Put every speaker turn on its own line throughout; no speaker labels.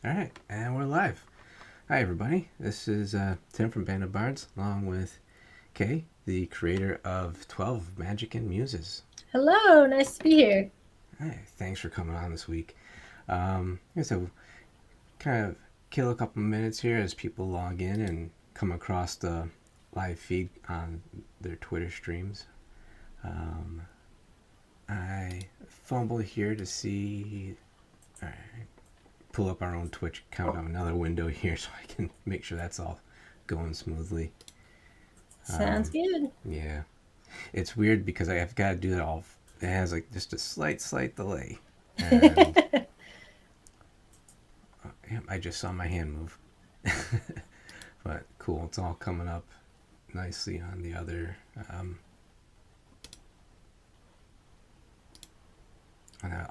All right, and we're live. Hi, everybody. This is Tim from Band of Bards, along with Kay, the creator of 12 Magic and Muses.
Hello, nice to be here.
Hi, thanks for coming on this week. So, kind of kill a couple minutes here as people log in and come across the live feed on their Twitter streams. Um, I fumble here to see. All right, pull up our own Twitch account on another window here so I can make sure that's all going smoothly.
Sounds good.
Yeah, it's weird because I've got to do it all. It has like just a slight delay, and yeah, I just saw my hand move. But cool, it's all coming up nicely on the other on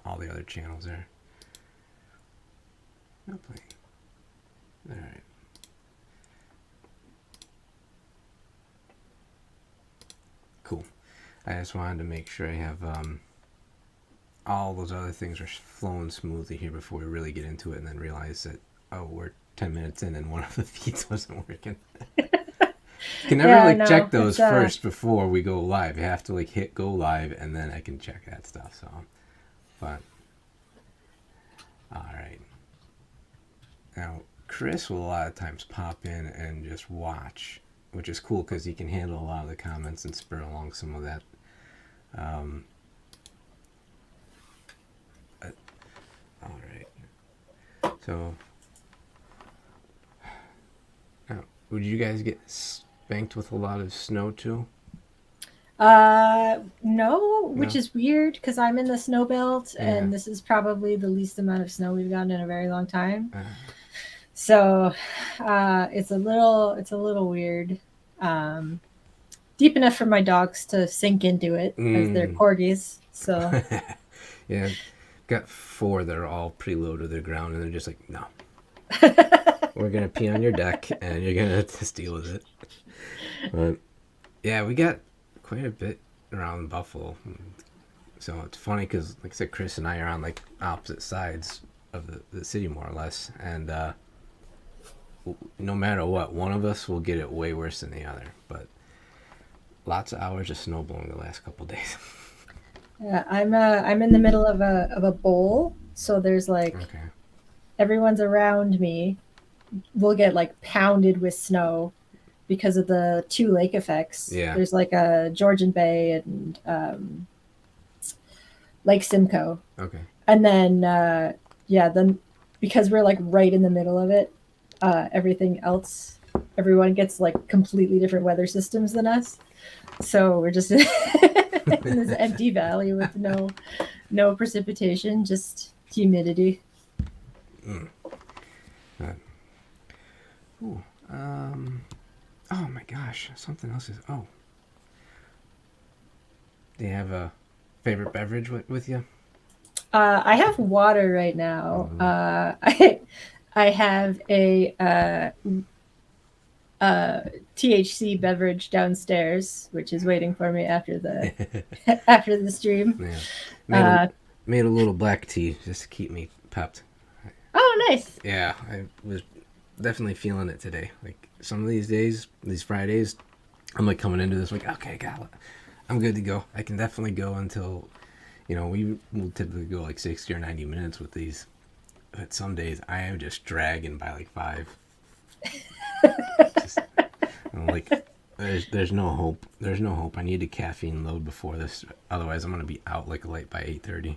all the other channels there. All right, cool. I just wanted to make sure I have all those other things are flowing smoothly here before we really get into it, and then realize that we're 10 minutes in and one of the feeds wasn't working. You can never
Yeah,
like
no,
check those
it's
first before we go live. You have to like hit go live and then I can check that stuff. So, but all right. Now Chris will a lot of times pop in and just watch, which is cool because he can handle a lot of the comments and spur along some of that. Um, all right. So, now, would you guys get spanked with a lot of snow too?
no, which
No.
is weird because I'm in the snow belt
Yeah.
and this is probably the least amount of snow we've gotten in a very long time.
Uh,
So, it's a little weird. Um, Deep enough for my dogs to sink into it as they're
mm.
corgis. So,
Yeah, got four that are all pretty low to the ground, and they're just like, no, we're gonna pee on your deck, and you're gonna just deal with it. But yeah, we got quite a bit around Buffalo, so it's funny because, like I said, Chris and I are on like opposite sides of the city more or less, and no matter what, one of us will get it way worse than the other. But lots of hours of snow blowing the last couple days.
yeah, I'm in the middle of a bowl, so there's like
Okay.
everyone's around me. We'll get like pounded with snow because of the two lake effects.
Yeah.
There's like a Georgian Bay and Lake Simcoe,
Okay.
and then yeah, then because we're like right in the middle of it, everything else, everyone gets like completely different weather systems than us. So we're just in this empty valley with no precipitation, just humidity.
Mm. Uh, ooh. Oh my gosh. Something else is. Oh. Do you have a favorite beverage with you?
I have water right now.
Oh.
I have a uh, THC beverage downstairs, which is waiting for me after the after the stream.
Yeah. Made a
Uh,
made a little black tea just to keep me pepped.
oh, nice.
Yeah, I was definitely feeling it today. Like some of these days, these Fridays, I'm like coming into this like, okay, got it. I'm good to go. I can definitely go until, we will typically go like 60 or 90 minutes with these. But some days I am just dragging by like 5. Just, I'm like, there's no hope. There's no hope. I need a caffeine load before this. Otherwise, I'm gonna be out like a light by 8:30.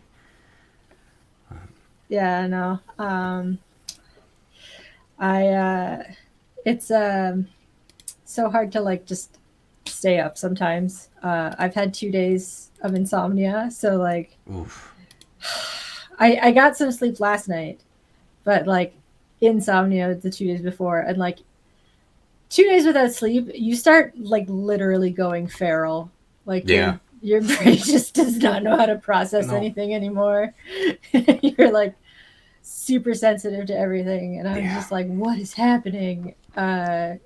Yeah, no. I It's so hard to like just stay up sometimes. I've had 2 days of insomnia, so like
Oof.
I got some sleep last night, but like insomnia the 2 days before, and like 2 days without sleep, you start like literally going feral. Like
Yeah.
your brain just does not know how to process
No.
anything anymore. You're like super sensitive to everything, and I was
Yeah.
just like, what is happening?
Yeah.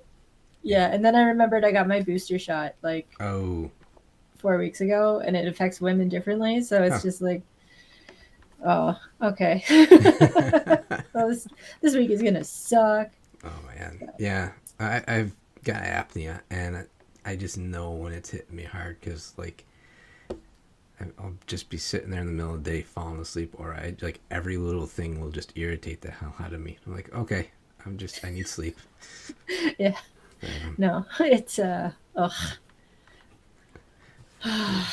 Yeah, and then I remembered I got my booster shot like
Oh.
4 weeks ago, and it affects women differently. So it's
Huh.
just like, oh, okay. So this week is gonna suck.
Oh man, yeah. I've got apnea, and I just know when it's hitting me hard because like I'll just be sitting there in the middle of the day falling asleep, or I like every little thing will just irritate the hell out of me. I'm like, okay, I need sleep.
Yeah. No, it's ugh.
All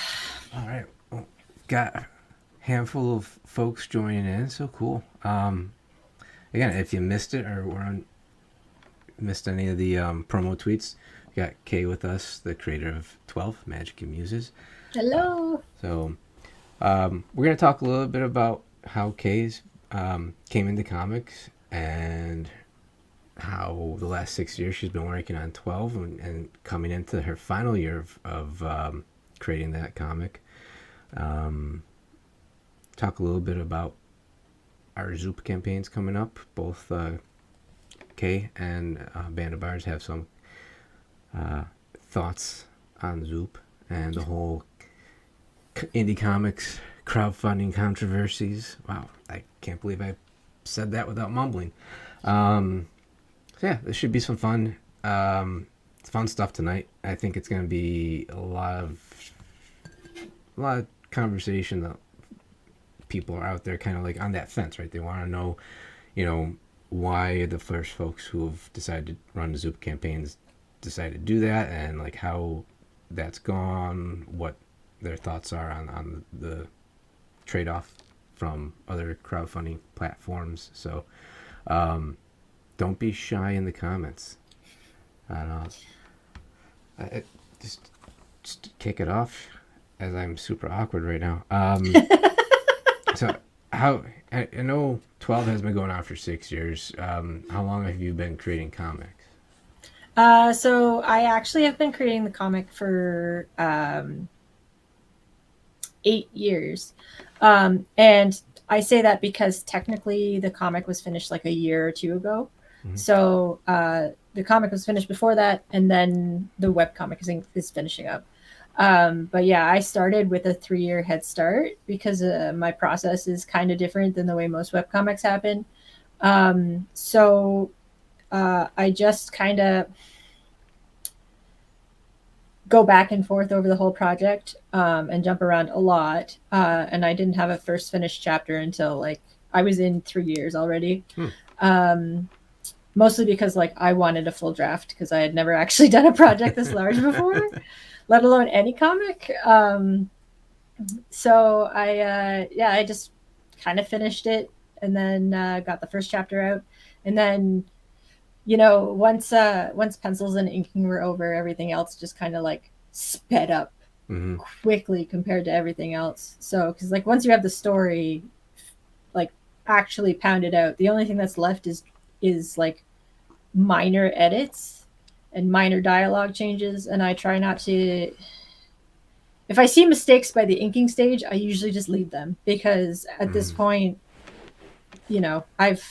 right, well, got a handful of folks joining in, so cool. Again, if you missed it or missed any of the promo tweets, we got Kay with us, the creator of 12 Magic and Muses.
Hello.
So we're going to talk a little bit about how Kay's came into comics and how the last 6 years she's been working on 12 and coming into her final year of creating that comic. Talk a little bit about our Zoop campaigns coming up. Both Kay and Band of Bards have some thoughts on Zoop and the whole indie comics crowdfunding controversies. Wow, I can't believe I said that without mumbling. So yeah, this should be some fun stuff tonight. I think it's going to be a lot of conversation that people are out there kind of like on that fence, right? They want to know, why the first folks who have decided to run the Zoop campaigns decided to do that, and like how that's gone, what their thoughts are on the trade-off from other crowdfunding platforms. So don't be shy in the comments. Just kick it off, as I'm super awkward right now. So how I know 12 has been going on for 6 years. How long have you been creating comics?
So I actually have been creating the comic for 8 years. And I say that because technically the comic was finished like a year or two ago. Mm-hmm. So the comic was finished before that, and then the webcomic is finishing up. But yeah, I started with a 3-year head start because my process is kind of different than the way most webcomics happen. So I just kind of go back and forth over the whole project and jump around a lot. And I didn't have a first finished chapter until like I was in 3 years already. Mostly because like I wanted a full draft because I had never actually done a project this large before, let alone any comic. So I just kind of finished it and then got the first chapter out. And then, once pencils and inking were over, everything else just kind of like sped up quickly compared to everything else. So, because like once you have the story like actually pounded out, the only thing that's left is like minor edits and minor dialogue changes. And I try not to, if I see mistakes by the inking stage, I usually just leave them because at this point, I've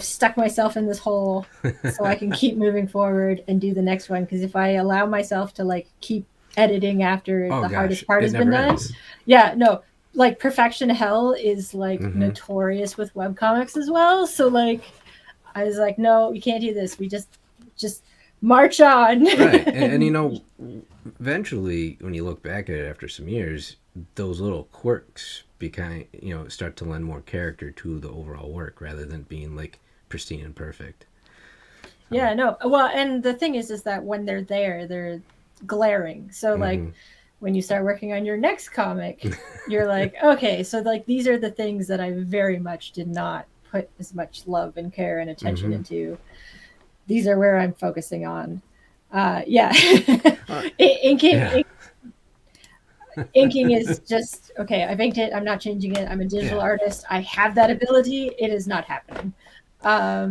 stuck myself in this hole so I can keep moving forward and do the next one. Because if I allow myself to like keep editing after hardest part has been done, like perfection hell is like notorious with webcomics as well. So like I was like, no, you can't do this. We just march on.
Right. And eventually when you look back at it after some years, those little quirks start to lend more character to the overall work rather than being like pristine and perfect.
Yeah, no. Well, and the thing is that when they're there, they're glaring. So like when you start working on your next comic, you're like, okay, so like these are the things that I very much did not put as much love and care and attention into. These are where I'm focusing on. Inking is just okay. I've inked it. I'm not changing it. I'm a digital artist. I have that ability. It is not happening. But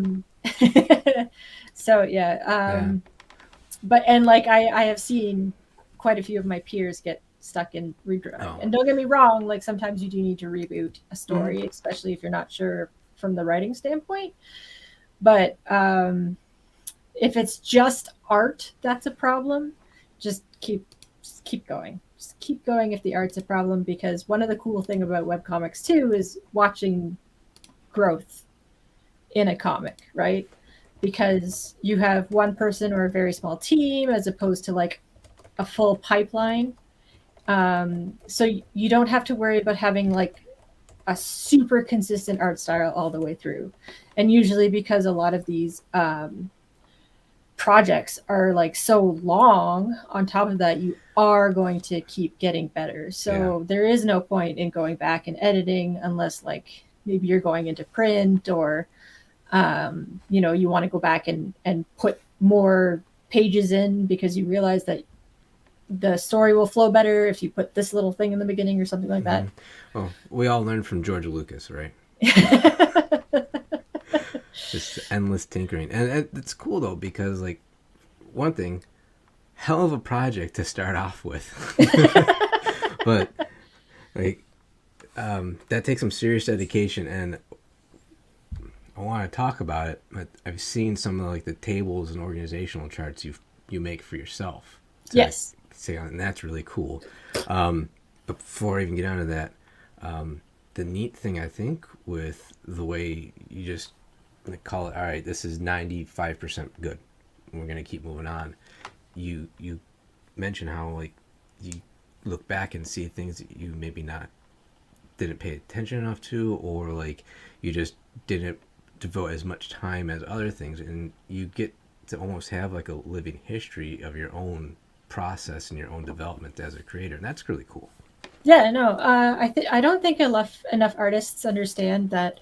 and like I have seen quite a few of my peers get stuck in redrawing. And don't get me wrong, like sometimes you do need to reboot a story, especially if you're not sure from the writing standpoint. But if it's just art that's a problem, just keep going. Just keep going if the art's a problem, because one of the cool thing about webcomics too is watching growth in a comic, right? Because you have one person or a very small team as opposed to like a full pipeline. So you don't have to worry about having like a super consistent art style all the way through. And usually because a lot of these projects are like so long, on top of that, you are going to keep getting better. So there is no point in going back and editing unless like maybe you're going into print or you want to go back and put more pages in because you realize that the story will flow better if you put this little thing in the beginning or something like that.
Well, we all learned from George Lucas, right? Just endless tinkering. And it's cool, though, because, like, one thing, hell of a project to start off with. But, like, that takes some serious dedication, and I want to talk about it, but I've seen some of, like, the tables and organizational charts you make for yourself.
Yes.
And that's really cool. But before I even get onto that, the neat thing I think with the way you just call it, all right, this is 95% good, we're gonna keep moving on. You mentioned how like you look back and see things that you maybe didn't pay attention enough to, or like you just didn't devote as much time as other things, and you get to almost have like a living history of your own process and your own development as a creator, and that's really cool.
Yeah, no, I don't think enough artists understand that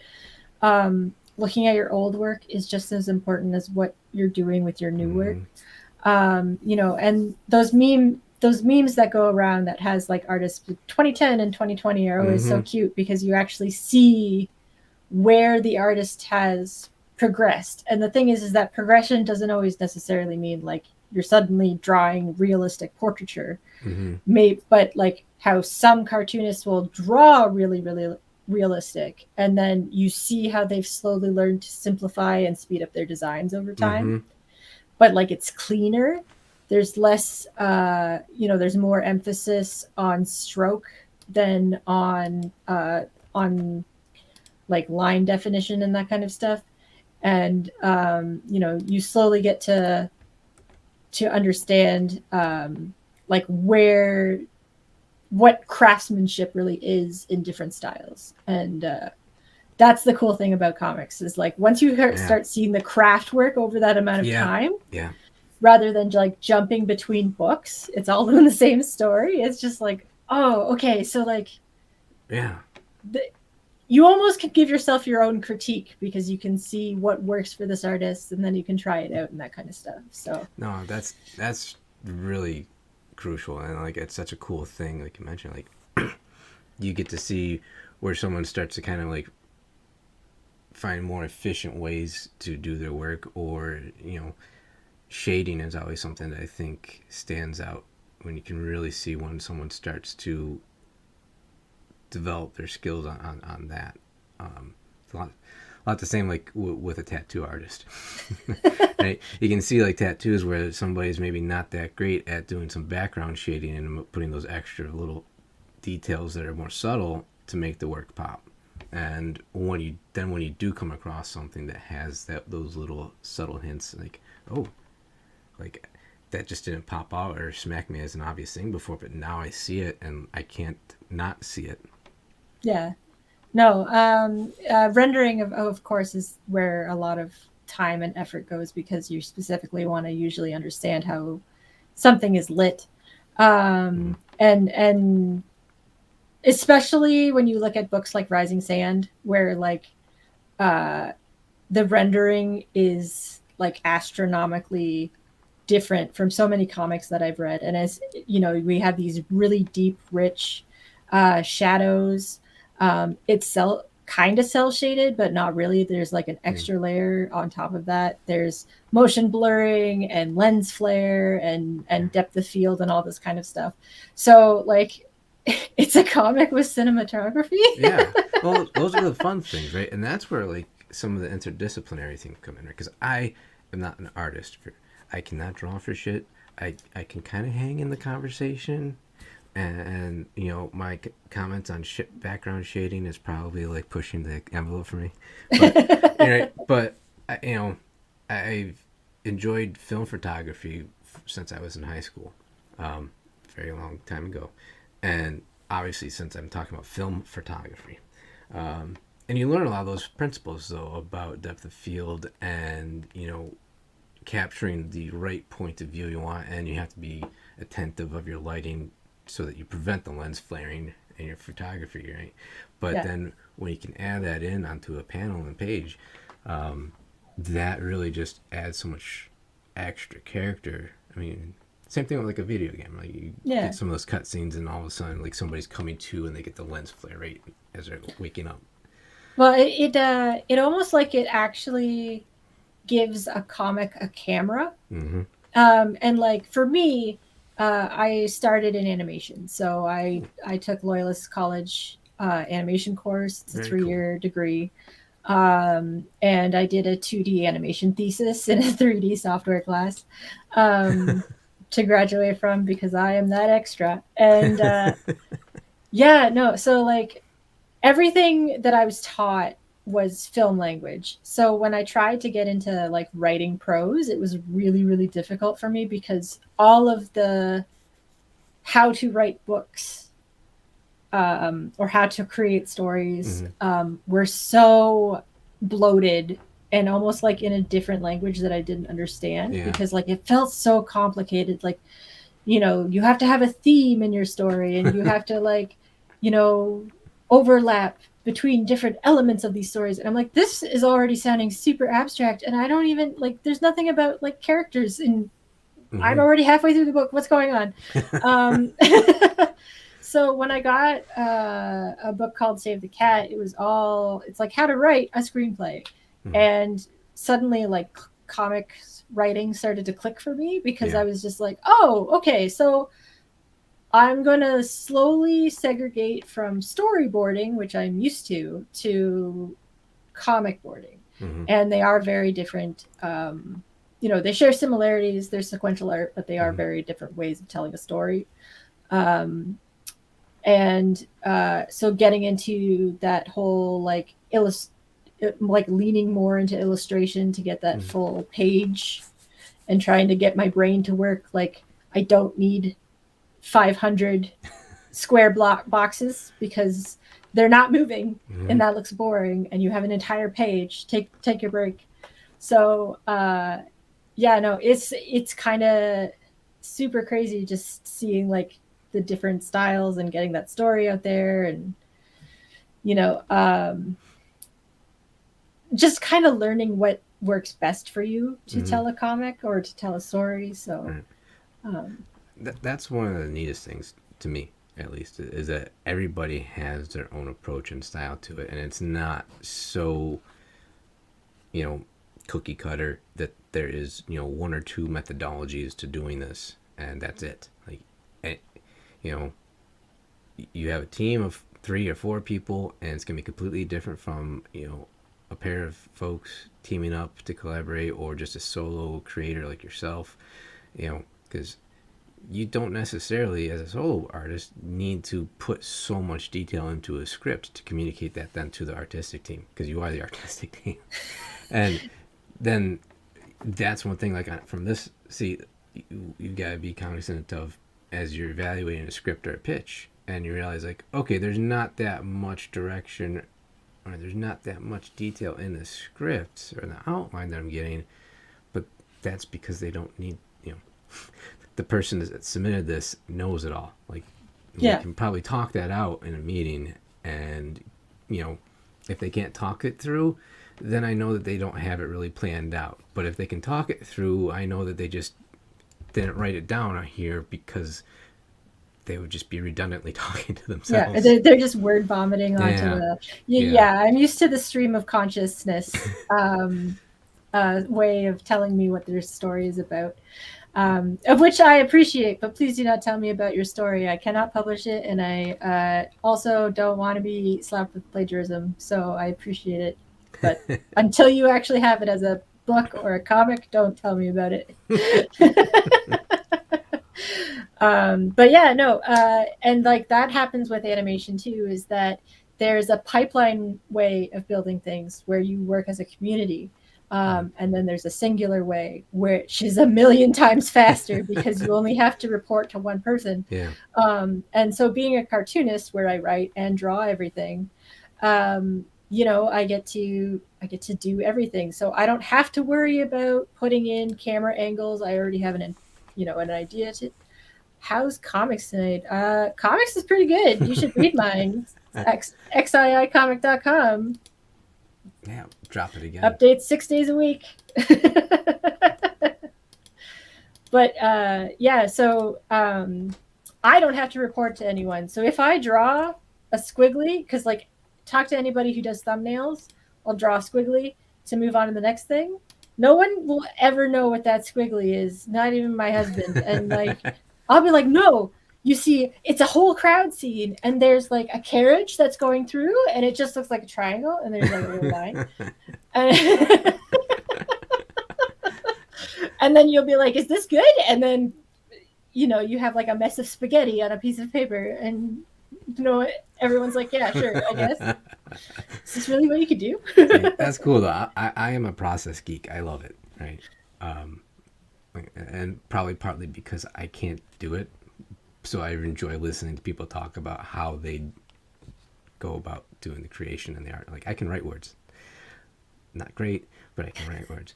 looking at your old work is just as important as what you're doing with your new work. And those memes that go around that has like artists 2010 and 2020 are always so cute because you actually see where the artist has progressed. And the thing is that progression doesn't always necessarily mean like you're suddenly drawing realistic portraiture. But like how some cartoonists will draw really, really realistic, and then you see how they've slowly learned to simplify and speed up their designs over time. But like it's cleaner. There's less, there's more emphasis on stroke than on like line definition and that kind of stuff. And you slowly get to understand like what craftsmanship really is in different styles. And that's the cool thing about comics is like once you start seeing the craft work over that amount of time, rather than like jumping between books, it's all in the same story. It's just like, oh, okay, so like you almost can give yourself your own critique because you can see what works for this artist and then you can try it out and that kind of stuff. So
no, that's really crucial, and like it's such a cool thing, like you mentioned, like you get to see where someone starts to kind of like find more efficient ways to do their work, or shading is always something that I think stands out when you can really see when someone starts to develop their skills on that. It's a lot the same like with a tattoo artist. Right? You can see like tattoos where somebody's maybe not that great at doing some background shading and putting those extra little details that are more subtle to make the work pop. And when you do come across something that has those little subtle hints, like, oh, like that just didn't pop out or smack me as an obvious thing before, but now I see it and I can't not see it.
Yeah. No, rendering of course is where a lot of time and effort goes because you specifically want to usually understand how something is lit. And especially when you look at books like Rising Sand, where like the rendering is like astronomically different from so many comics that I've read. And as we have these really deep, rich shadows. It's kind of cell shaded, but not really. There's like an extra layer on top of that. There's motion blurring and lens flare and depth of field and all this kind of stuff. So like it's a comic with cinematography.
Yeah. Well, those are the fun things, right? And that's where like some of the interdisciplinary things come in, right? Because I am not an artist. I cannot draw for shit. I can kind of hang in the conversation. and you know, my comments on background shading is probably like pushing the envelope for me, but you know, you know, I've enjoyed film photography since I was in high school, very long time ago, and obviously since I'm talking about film photography, and you learn a lot of those principles though about depth of field and, you know, capturing the right point of view you want, and you have to be attentive of your lighting so that you prevent the lens flaring in your photography, right? But
Yeah.
then when you can add that in onto a panel and page, that really just adds so much extra character. I mean, same thing with like a video game. Like you
Yeah.
get some of those cutscenes, and all of a sudden, like somebody's coming to, and they get the lens flare right as they're waking up.
Well, it almost like it actually gives a comic a camera.
Mm-hmm.
And like for me, I started in animation, so I took Loyalist College animation course. It's a
Very
3-year
cool.
degree, and I did a 2D animation thesis in a 3D software class to graduate from because I am that extra. And yeah, no, so like everything that I was taught was film language. So when I tried to get into like writing prose, it was really, really difficult for me because all of the how to write books or how to create stories were so bloated and almost like in a different language that I didn't understand
Yeah.
because like it felt so complicated. Like, you know, you have to have a theme in your story and you have to like, you know, overlap between different elements of these stories. And I'm like, this is already sounding super abstract. And I don't even like, there's nothing about like characters and I'm already halfway through the book. What's going on? So when I got a book called Save the Cat, it's like how to write a screenplay. And suddenly like comic writing started to click for me because I was just like, oh, okay, so I'm going to slowly segregate from storyboarding, which I'm used to comic boarding. And they are very different. You know, they share similarities. They're sequential art, but they are very different ways of telling a story. So getting into that whole like like leaning more into illustration to get that full page and trying to get my brain to work like I don't need 500 square block boxes because they're not moving and that looks boring and you have an entire page. Take your break. So yeah, no, it's kind of super crazy just seeing like the different styles and getting that story out there and you know just kind of learning what works best for you to tell a comic or to tell a story. So
that's one of the neatest things to me, at least, is that everybody has their own approach and style to it, and it's not so, you know, cookie cutter that there is, you know, one or two methodologies to doing this, and that's it. Like, you know, you have a team of 3 or 4 people, and it's gonna be completely different from, you know, a pair of folks teaming up to collaborate or just a solo creator like yourself, you know, because you don't necessarily, as a solo artist, need to put so much detail into a script to communicate that then to the artistic team, because you are the artistic team. And then that's one thing, like from this, see, you've got to be cognizant of as you're evaluating a script or a pitch, and you realize like, okay, there's not that much direction or there's not that much detail in the script or the outline that I'm getting, but that's because they don't need, you know, the person that submitted this knows it all. Like, we can probably talk that out in a meeting, and, you know, if they can't talk it through, then I know that they don't have it really planned out. But if they can talk it through, I know that they just didn't write it down here because they would just be redundantly talking to themselves.
Yeah, they're just word vomiting onto the. Yeah, I'm used to the stream of consciousness way of telling me what their story is about, of which I appreciate. But please do not tell me about your story. I cannot publish it, and I also don't want to be slapped with plagiarism. So I appreciate it, but until you actually have it as a book or a comic, don't tell me about it. But yeah, no, and like that happens with animation too, is that there's a pipeline way of building things where you work as a community. And then there's a singular way, which is a million times faster because you only have to report to one person.
Yeah.
And so being a cartoonist where I write and draw everything, I get to do everything. So I don't have to worry about putting in camera angles. I already have an idea to. How's comics tonight? Comics is pretty good. You should read mine. xiicomic.com.
Yeah, drop it again.
Updates 6 days a week. But so I don't have to report to anyone. So if I draw a squiggly, because like talk to anybody who does thumbnails, I'll draw a squiggly to move on to the next thing. No one will ever know what that squiggly is, not even my husband. And like I'll be like, no, you see, it's a whole crowd scene, and there's like a carriage that's going through, and it just looks like a triangle, and there's like a little line. And then you'll be like, is this good? And then, you have like a mess of spaghetti on a piece of paper, and everyone's like, yeah, sure, I guess. Is this really what you could do?
That's cool though. I am a process geek. I love it, right? And probably partly because I can't do it, so I enjoy listening to people talk about how they go about doing the creation and the art. Like I can write words, not great, but I can write words.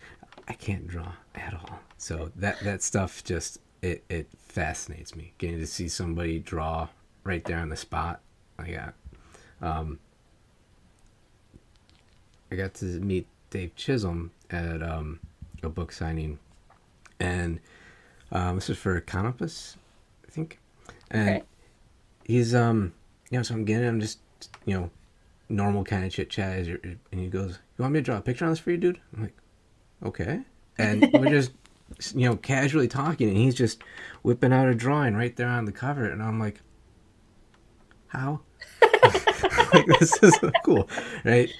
I can't draw at all, so that stuff just it fascinates me. Getting to see somebody draw right there on the spot. I got to meet Dave Chisholm at a book signing. And this is for Canopus, I think. And okay. He's, so I'm getting him just, normal kind of chit chat. And he goes, you want me to draw a picture on this for you, dude? I'm like, okay. And we're just, casually talking. And he's just whipping out a drawing right there on the cover. And I'm like, how? Like, this is so cool, right?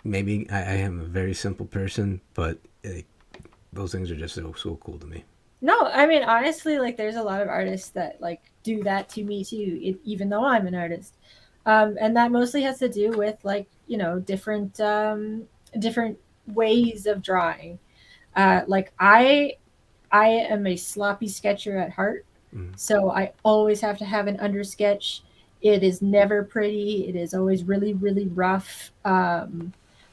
Maybe I am a very simple person, but those things are just so cool to me.
No, I mean, honestly, like there's a lot of artists that like do that to me too, even though I'm an artist. And that mostly has to do with like, different ways of drawing. Like I am a sloppy sketcher at heart. So I always have to have an undersketch. It is never pretty. It is always really, really rough. But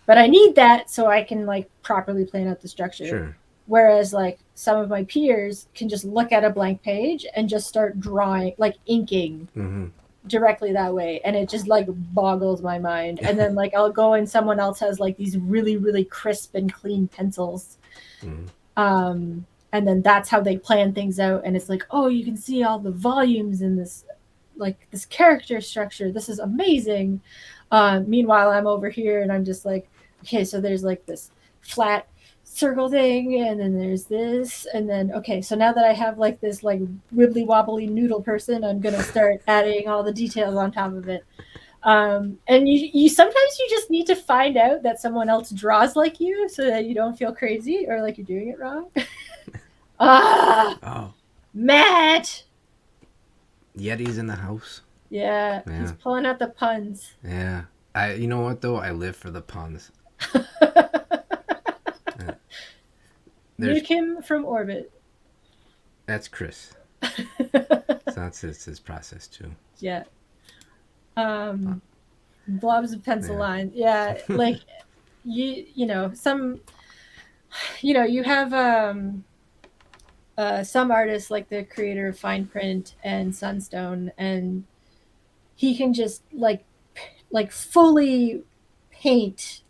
I need that so I can like properly plan out the structure.
Sure.
Whereas like some of my peers can just look at a blank page and just start drawing, like inking directly that way. And it just like boggles my mind. And then like I'll go and someone else has like these really, really crisp and clean pencils. And then that's how they plan things out. And it's like, oh, you can see all the volumes in this, like this character structure. This is amazing. Meanwhile, I'm over here and I'm just like, okay, so there's like this flat circle thing, and then there's this, and then okay, so now that I have like this like wibbly wobbly noodle person, I'm gonna start adding all the details on top of it. And you sometimes you just need to find out that someone else draws like you so that you don't feel crazy or like you're doing it wrong. Matt!
Yeti's in the house.
Yeah, he's pulling out the puns.
Yeah. You know what though? I live for the puns.
Nuke him from orbit.
That's Chris. So that's his process too.
Yeah. Blobs of pencil line. Yeah, like you have some artists like the creator of Fine Print and Sunstone, and he can just like fully paint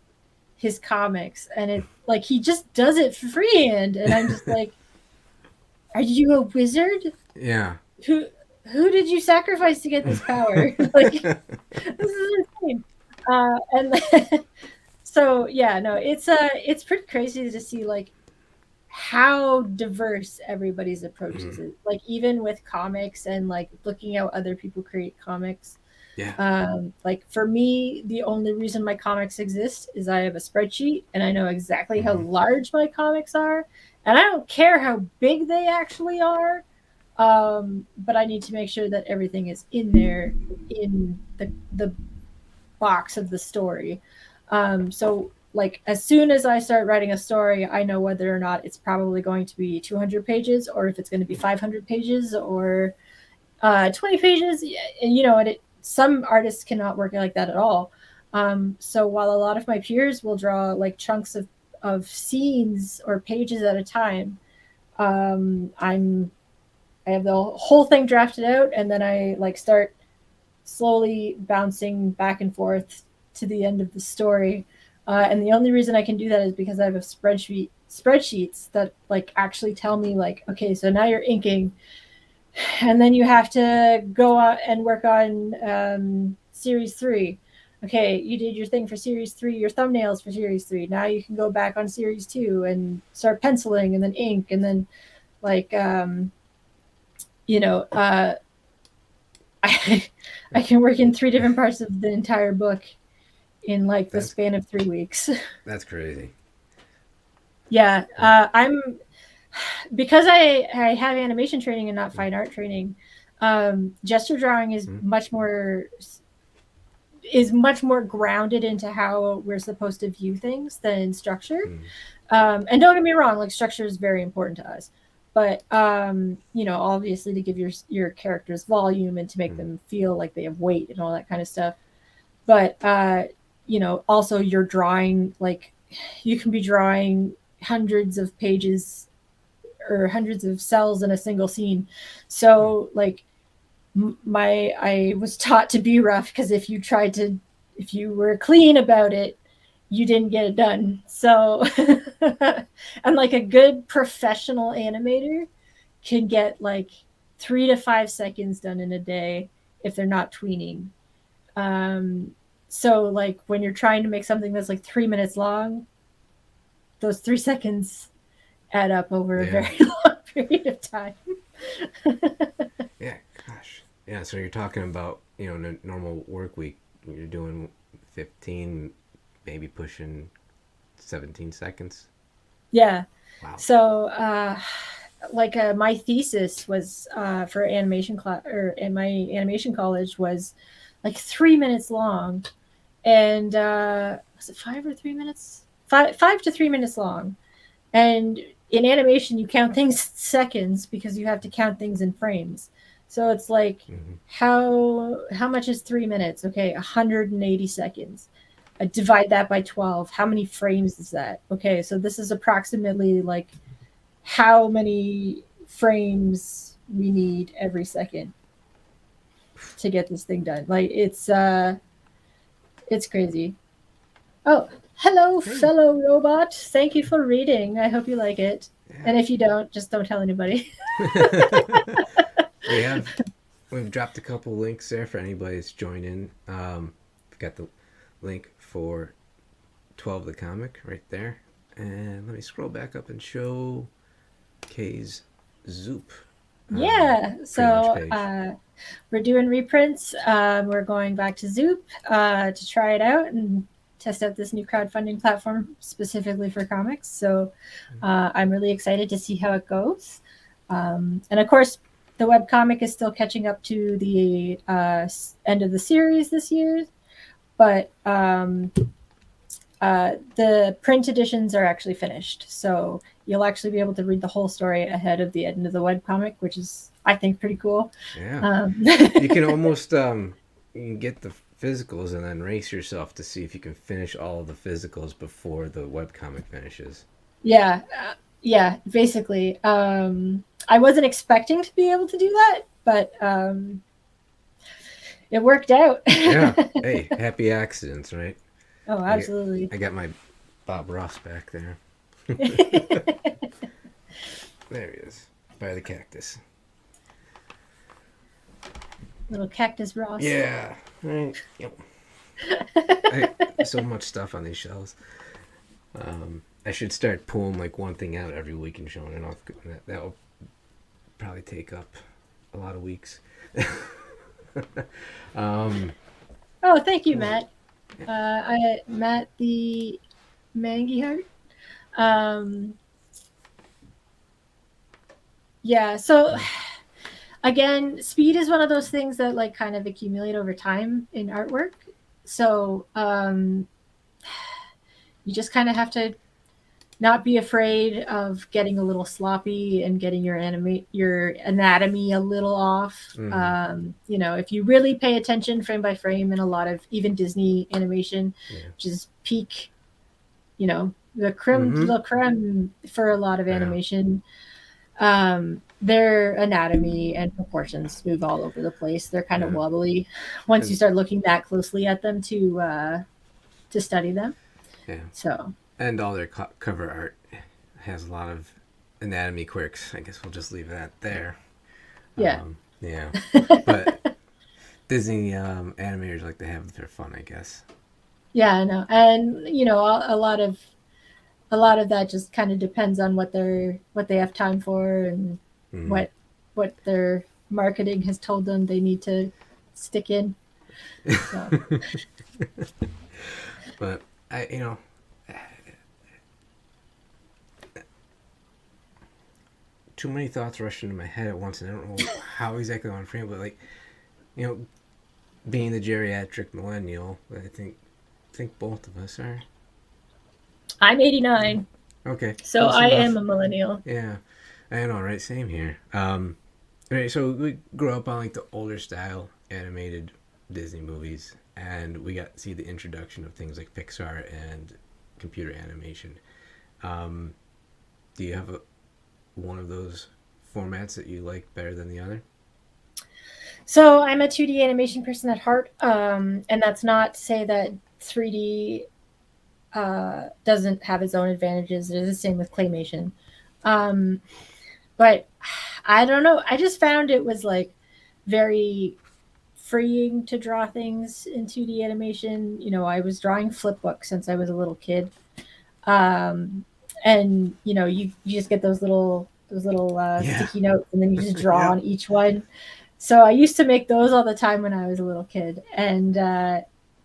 his comics, and it like he just does it freehand, and I'm just like, are you a wizard?
Yeah.
Who did you sacrifice to get this power? Like, this is insane. And so yeah, no, it's pretty crazy to see like how diverse everybody's approaches is. Like even with comics and like looking at how other people create comics.
Yeah.
Like for me, the only reason my comics exist is I have a spreadsheet and I know exactly how large my comics are, and I don't care how big they actually are. But I need to make sure that everything is in there in the box of the story. So like as soon as I start writing a story, I know whether or not it's probably going to be 200 pages or if it's going to be 500 pages or 20 pages. And and some artists cannot work like that at all. So while a lot of my peers will draw like chunks of scenes or pages at a time, I have the whole thing drafted out, and then I like start slowly bouncing back and forth to the end of the story. And the only reason I can do that is because I have a spreadsheets that like actually tell me like, okay, so now you're inking, and then you have to go out and work on series 3. Okay, you did your thing for series 3, your thumbnails for series 3. Now you can go back on series 2 and start penciling and then ink and then like you know uh I can work in 3 different parts of the entire book in like the
That's
span of 3 weeks.
that's crazy.
Yeah, I'm because I have animation training and not fine art training. Gesture drawing is much more grounded into how we're supposed to view things than structure. And don't get me wrong, like structure is very important to us, but obviously to give your characters volume and to make them feel like they have weight and all that kind of stuff. But also you're drawing like you can be drawing hundreds of pages or hundreds of cells in a single scene. So like I was taught to be rough because if you were clean about it, you didn't get it done. So and like a good professional animator can get like 3 to 5 seconds done in a day if they're not tweening. So like when you're trying to make something that's like 3 minutes long, those 3 seconds add up over a very long period of time.
Yeah, gosh. Yeah, so you're talking about, in a normal work week, you're doing 15, maybe pushing 17 seconds.
Yeah.
Wow.
So my thesis was for animation class or in my animation college was like 3 minutes long, and was it 5 or 3 minutes? 5 to 3 minutes long. And in animation, you count things seconds because you have to count things in frames. So it's like how much is 3 minutes? Okay, 180 seconds. Divide that by 12. How many frames is that? Okay, so this is approximately like how many frames we need every second to get this thing done. Like it's crazy. Oh, hello, fellow robot. Thank you for reading. I hope you like it.
Yeah.
And if you don't, just don't tell anybody.
We've dropped a couple links there for anybody that's joined in. We've got the link for 12 the comic right there. And let me scroll back up and show Kay's Zoop.
Yeah, so we're doing reprints. We're going back to Zoop to try it out and test out this new crowdfunding platform specifically for comics. So I'm really excited to see how it goes. And of course, the webcomic is still catching up to the end of the series this year, but the print editions are actually finished. So you'll actually be able to read the whole story ahead of the end of the webcomic, which is, I think, pretty cool.
Yeah. You can almost you can get the physicals and then race yourself to see if you can finish all of the physicals before the webcomic finishes.
Yeah. Yeah, basically. I wasn't expecting to be able to do that, but it worked out.
Yeah. Hey, happy accidents, right?
Oh, absolutely.
I got my Bob Ross back there. There he is, by the cactus.
Little Cactus Ross.
Yeah. Right. Yep. So much stuff on these shelves. I should start pulling like one thing out every week and showing it off. That will probably take up a lot of weeks.
Oh, thank you, Matt. Matt the Mangy Heart. Yeah, so Again, speed is one of those things that like kind of accumulate over time in artwork. So you just kind of have to not be afraid of getting a little sloppy and getting your anatomy a little off. You know, if you really pay attention frame by frame in a lot of even Disney animation, which is peak, you know, the creme de la creme for a lot of animation. Their anatomy and proportions move all over the place. They're kind of wobbly once you start looking that closely at them to study them.
Yeah.
So.
And all their cover art has a lot of anatomy quirks. I guess we'll just leave that there.
Yeah.
Yeah. But Disney animators like to have their fun, I guess.
Yeah, I know. And you know, a lot of that just kind of depends on what they have time for and what their marketing has told them they need to stick in. So.
But you know, too many thoughts rush into my head at once, and I don't know how exactly I want to frame it. But like, you know, being the geriatric millennial, I think both of us are.
I'm 89.
Okay.
So I am a millennial.
Yeah, I know, right? Same here. Right, so we grew up on like the older style animated Disney movies, and we got to see the introduction of things like Pixar and computer animation. Do you have one of those formats that you like better than the other?
So I'm a 2D animation person at heart, and that's not to say that 3D doesn't have its own advantages. It's the same with claymation. But I don't know. I just found it was like very freeing to draw things in 2D animation. You know, I was drawing flipbooks since I was a little kid. And you know, you just get those little sticky notes, and then you just draw on each one. So I used to make those all the time when I was a little kid, and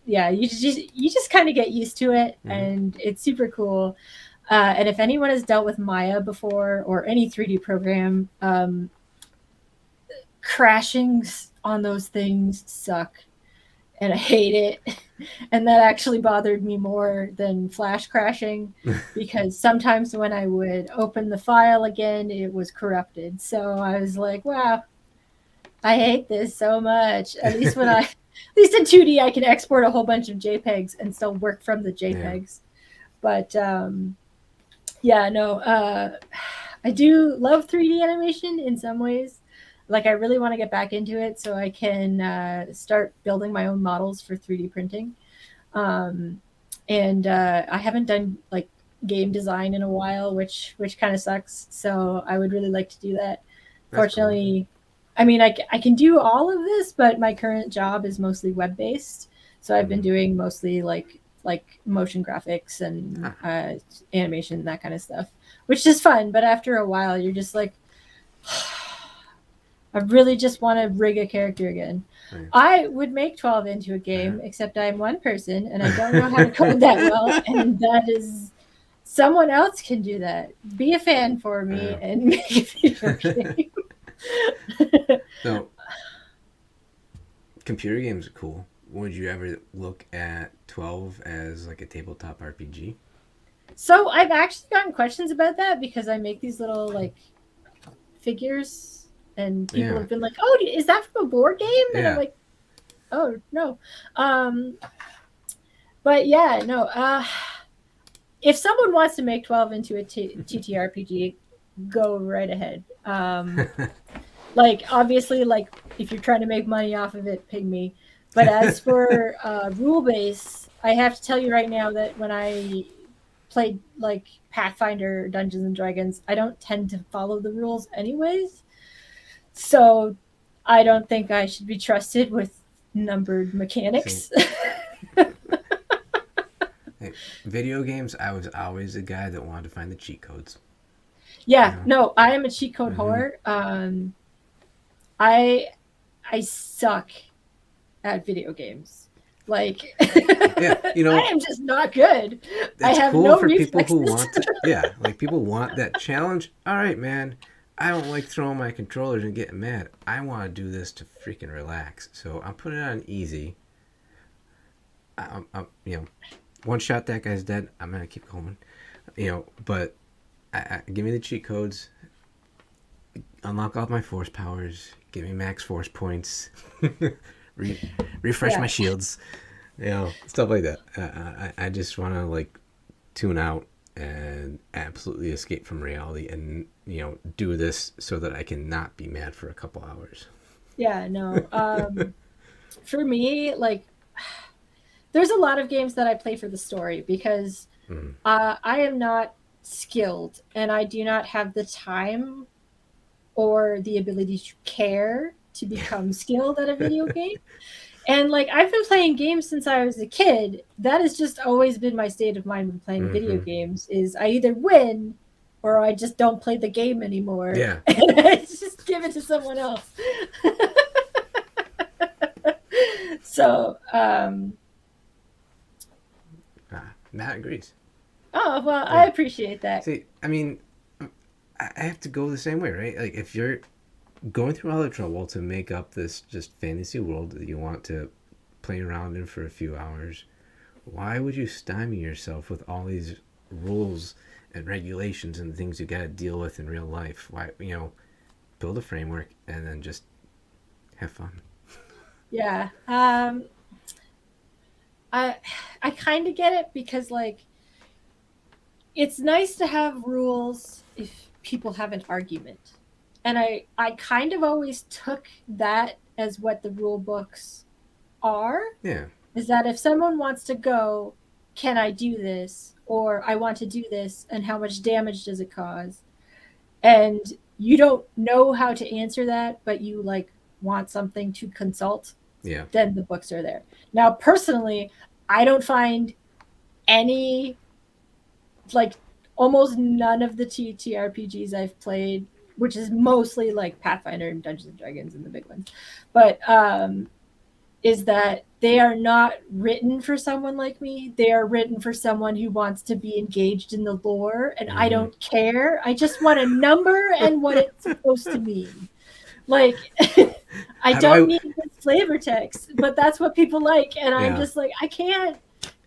yeah, you just kind of get used to it, and it's super cool. And if anyone has dealt with Maya before or any 3D program, crashings on those things suck, and I hate it. And that actually bothered me more than Flash crashing, because sometimes when I would open the file again, it was corrupted. So I was like, wow, I hate this so much. At least in 2D, I can export a whole bunch of JPEGs and still work from the JPEGs. Yeah. But yeah, no, I do love 3D animation in some ways. Like, I really want to get back into it so I can start building my own models for 3D printing. And I haven't done like game design in a while, which kind of sucks. So I would really like to do that. That's Fortunately, cool. I mean, I can do all of this, but my current job is mostly web-based. So I've been doing mostly like motion graphics and animation, that kind of stuff, which is fun. But after a while, you're just like, I really just want to rig a character again. Right. I would make 12 into a game, except I'm one person and I don't know how to code that well. And that is, someone else can do that. Be a fan for me and make a video game.
So, computer games are cool. Would you ever look at 12 as like a tabletop RPG?
So I've actually gotten questions about that because I make these little like figures. And people have been like, "Oh, is that from a board game?" And I'm like, "Oh, no." But yeah, no. If someone wants to make 12 into a TTRPG, go right ahead. Like, obviously, like if you're trying to make money off of it, pay me. But as for rule base, I have to tell you right now that when I played like Pathfinder, Dungeons and Dragons, I don't tend to follow the rules anyways. So I don't think I should be trusted with numbered mechanics.
Hey, video games, I was always the guy that wanted to find the cheat codes.
Yeah, no, I am a cheat code whore. I suck at video games. Like, you know, I am just not good. I have cool no
for
reflexes.
People who want to, like people want that challenge. All right, man. I don't like throwing my controllers and getting mad. I want to do this to freaking relax. So I'm putting it on easy. One shot, that guy's dead. I'm gonna keep going. But give me the cheat codes. Unlock all my force powers. Give me max force points. Refresh my shields. Stuff like that. I just want to like tune out and absolutely escape from reality and do this so that I can not be mad for a couple hours.
Yeah, no. For me, like, there's a lot of games that I play for the story because I am not skilled and I do not have the time or the ability to care to become skilled at a video game. And like I've been playing games since I was a kid. That has just always been my state of mind when playing video games is I either win or I just don't play the game anymore.
Yeah.
And I just give it to someone else. So,
Matt agrees.
oh, well, I appreciate that.
See, I mean, I have to go the same way, right? Like, if you're going through all the trouble to make up this just fantasy world that you want to play around in for a few hours, why would you stymie yourself with all these rules and regulations and things you got to deal with in real life? Why, build a framework and then just have fun.
Yeah. I kind of get it because like it's nice to have rules if people have an argument. And I kind of always took that as what the rule books are.
Yeah.
Is that if someone wants to go, can I do this? Or I want to do this, and how much damage does it cause? And you don't know how to answer that, but you like want something to consult,
Yeah.
then the books are there. Now, personally, I don't find any, like almost none of the TTRPGs I've played, which is mostly like Pathfinder and Dungeons and Dragons and the big ones, but is that they are not written for someone like me. They are written for someone who wants to be engaged in the lore, and I don't care. I just want a number and what it's supposed to mean. Like, I don't need flavor text, but that's what people like, and I'm just like, I can't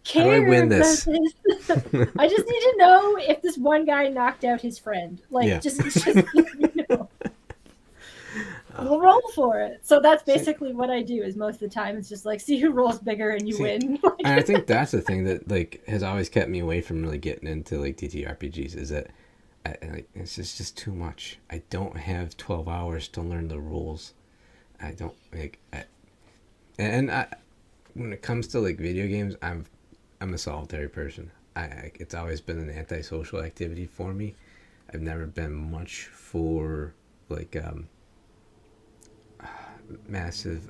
care.
How do I win this?
I just need to know if this one guy knocked out his friend. Like, just we'll roll for it. So that's basically what I do. Is most of the time it's just like see who rolls bigger and you win.
And I think that's the thing that like has always kept me away from really getting into like TTRPGs is that it's just too much. I don't have 12 hours to learn the rules. I don't like. When it comes to like video games, I'm a solitary person. It's always been an antisocial activity for me. I've never been much for like massive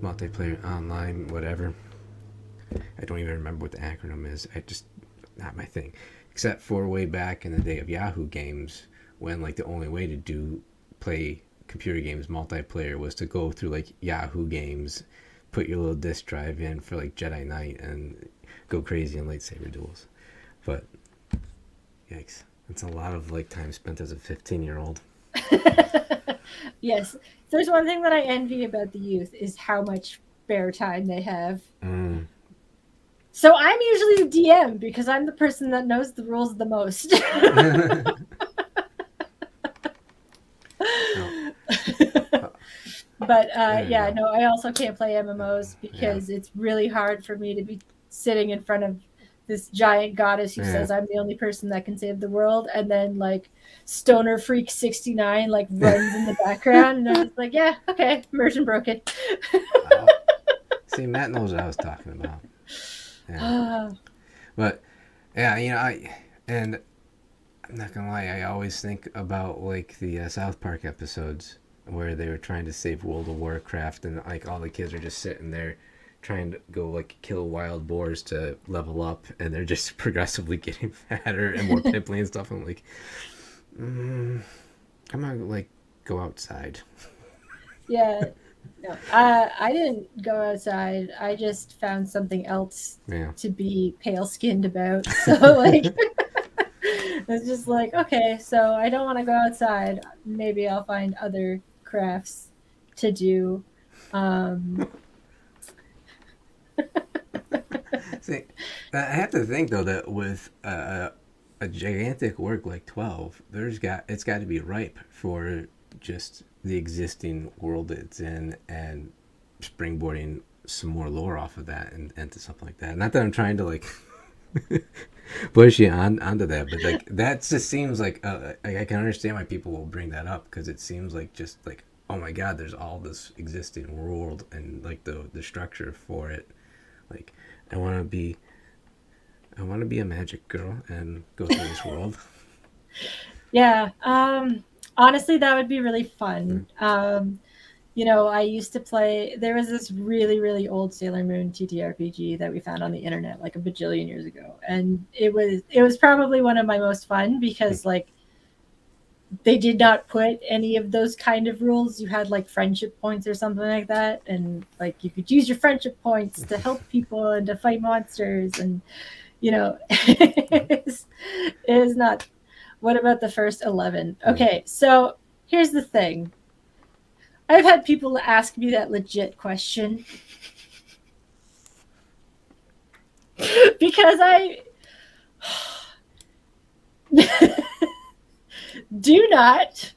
multiplayer online whatever. I don't even remember what the acronym is. Not my thing. Except for way back in the day of Yahoo games when like the only way to play computer games multiplayer was to go through like Yahoo games, put your little disk drive in for like Jedi Knight and go crazy in lightsaber duels. But yikes, it's a lot of like time spent as a 15-year-old.
Yes, there's one thing that I envy about the youth is how much spare time they have. So I'm usually the DM because I'm the person that knows the rules the most. But no, I also can't play MMOs because it's really hard for me to be sitting in front of this giant goddess who says I'm the only person that can save the world, and then like Stoner Freak 69 like runs in the background, and I was like, yeah, okay, immersion broken.
See, Matt knows what I was talking about. Yeah. But yeah, I'm not gonna lie, I always think about like the South Park episodes where they were trying to save World of Warcraft, and like all the kids are just sitting there trying to go like kill wild boars to level up, and they're just progressively getting fatter and more pimply and stuff. I'm like, come on, like go outside.
Yeah, no, I didn't go outside. I just found something else to be pale skinned about. So like, It's just like, okay, so I don't want to go outside. Maybe I'll find other crafts to do. Um,
See, I have to think though that with a gigantic work like 12, it's got to be ripe for just the existing world it's in and springboarding some more lore off of that and into something like that. Not that I'm trying to like push you onto that, but like that just seems like I can understand why people will bring that up because it seems like just like, oh my god, there's all this existing world and like the structure for it. Like I want to be I want to be a magic girl and go through this world.
yeah. Honestly, that would be really fun. I used to play. There was this really, really old Sailor Moon TTRPG that we found on the internet like a bajillion years ago, and it was probably one of my most fun because like they did not put any of those kind of rules. You had like friendship points or something like that, and like you could use your friendship points to help people and to fight monsters, and it is not. What about the first 11? Okay, so here's the thing. I've had people ask me that legit question because I do not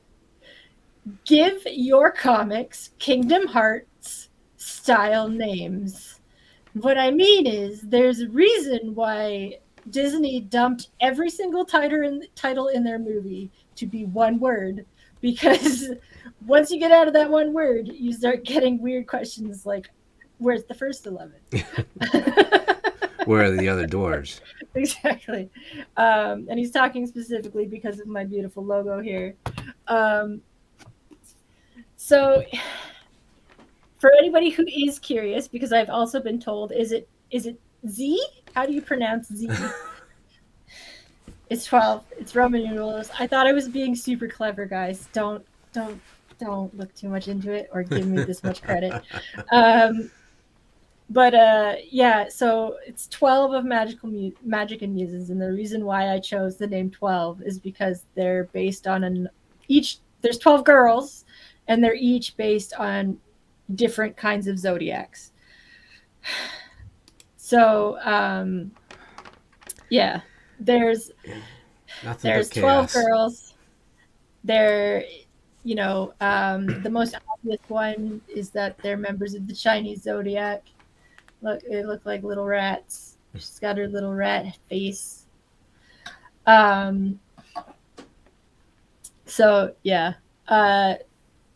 give your comics Kingdom Hearts style names. What I mean is there's a reason why Disney dumped every single title in their movie to be one word, because once you get out of that one word, you start getting weird questions like, where's the first 11?
Where are the other doors?
Exactly. And he's talking specifically because of my beautiful logo here. So for anybody who is curious, because I've also been told, is it Z? How do you pronounce Z? It's 12. It's Roman numerals. I thought I was being super clever, guys. Don't look too much into it or give me this much credit. Yeah, so it's 12 of Magic and Muses, and the reason why I chose the name 12 is because they're based on there's 12 girls, and they're each based on different kinds of zodiacs. So, yeah, there's 12 girls. They're, the most obvious one is that they're members of the Chinese zodiac. Look, they look like little rats. She's got her little rat face. So yeah,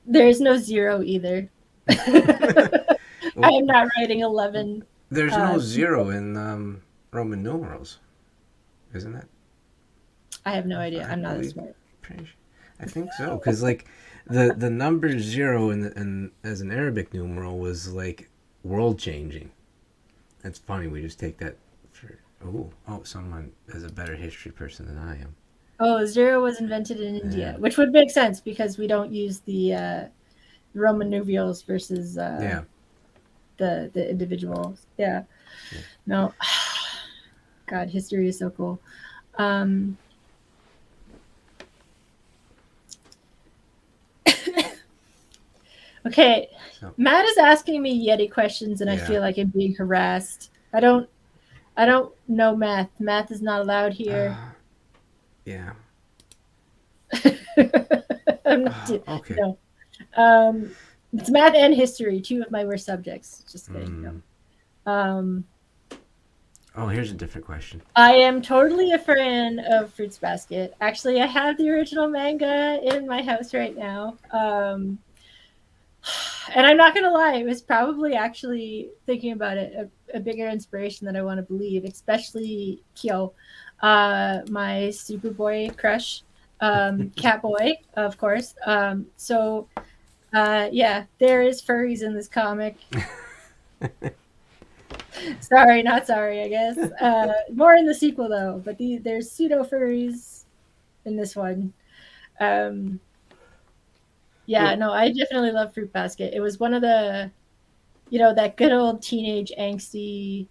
there's no 0 either. I am not writing 11.
There's no 0 in Roman numerals, isn't it?
I have no idea. I'm not as smart.
I think so, because like the number 0 in as an Arabic numeral was like world changing. It's funny, we just take that for someone is a better history person than I am.
Oh, 0 was invented in India, which would make sense because we don't use the Roman numerals versus the individuals. Yeah. No. God, history is so cool. Okay, so Matt is asking me Yeti questions, and I feel like I'm being harassed. I don't know math. Math is not allowed here.
Yeah.
Okay. No. It's math and history, 2 of my worst subjects. Just kidding. No.
Here's a different question.
I am totally a fan of Fruits Basket. Actually, I have the original manga in my house right now. And I'm not going to lie, it was probably actually thinking about it a bigger inspiration than I want to believe, especially Kyo, my Superboy crush, Catboy, of course. Yeah, there is furries in this comic. Sorry, not sorry, I guess. More in the sequel, though, but there's pseudo furries in this one. Yeah, no, I definitely love Fruit Basket. It was one of the, that good old teenage angsty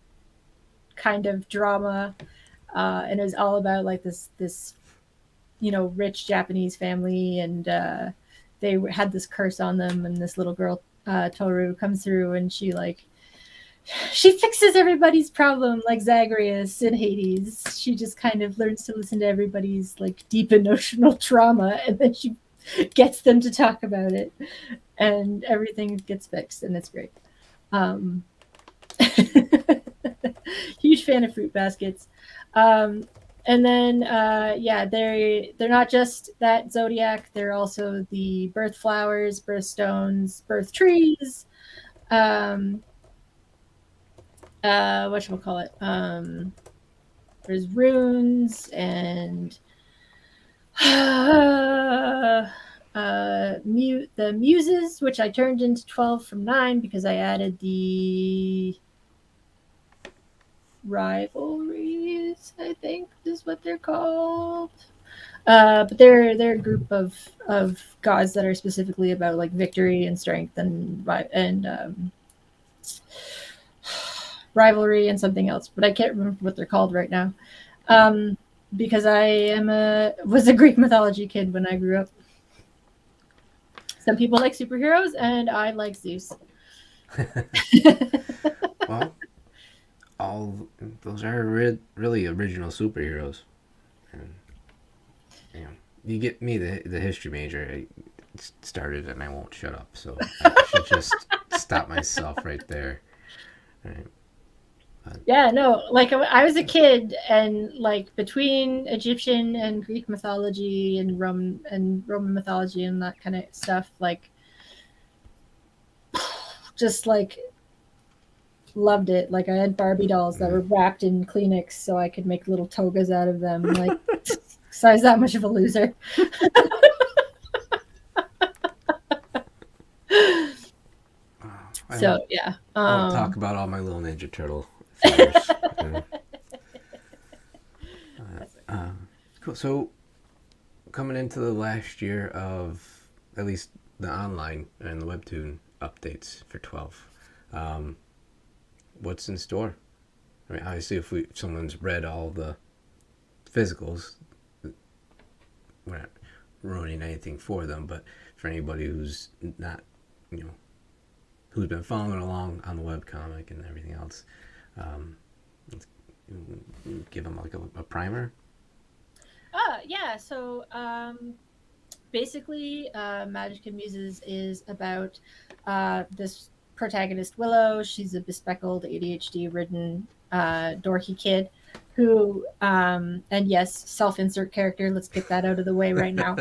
kind of drama, and it was all about like this rich Japanese family, and they had this curse on them, and this little girl, Toru, comes through, and she fixes everybody's problem like Zagreus in Hades. She just kind of learns to listen to everybody's like deep emotional trauma, and then she gets them to talk about it, and everything gets fixed, and it's great. Huge fan of fruit baskets. And then they're not just that zodiac, they're also the birth flowers, birth stones, birth trees, whatchamacallit, there's runes and the muses, which I turned into 12 from 9 because I added the rivalries, I think is what they're called. But they're a group of gods that are specifically about like victory and strength and rivalry and something else, but I can't remember what they're called right now. Because I was a Greek mythology kid when I grew up. Some people like superheroes, and I like Zeus.
Well, all those are really original superheroes. And, you get me, the history major. I started and I won't shut up, so I should just stop myself right there. Right.
Yeah, no, like I was a kid, and like between Egyptian and Greek mythology and Roman mythology and that kind of stuff, like just like loved it. Like I had Barbie dolls that were wrapped in Kleenex so I could make little togas out of them. Like, so I was that much of a loser. So yeah,
I'll talk about all my little Ninja Turtle figures. Cool. So, coming into the last year of at least the online and the webtoon updates for 12, what's in store? I mean, obviously, if someone's read all the physicals, we're not ruining anything for them. But for anybody who's not, who's been following along on the webcomic and everything else, let's give them like a primer.
Yeah. So basically, Magic and Muses is about this protagonist, Willow. She's a bespeckled, ADHD-ridden, dorky kid who, and yes, self-insert character. Let's get that out of the way right now.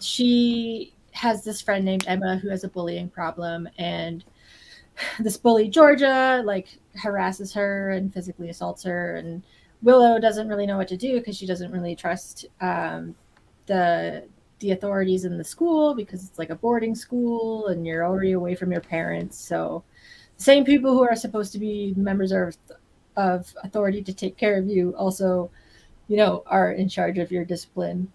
She has this friend named Emma who has a bullying problem, and this bully Georgia like harasses her and physically assaults her, and Willow doesn't really know what to do because she doesn't really trust the authorities in the school because it's like a boarding school and you're already away from your parents. So the same people who are supposed to be members of authority to take care of you also, are in charge of your discipline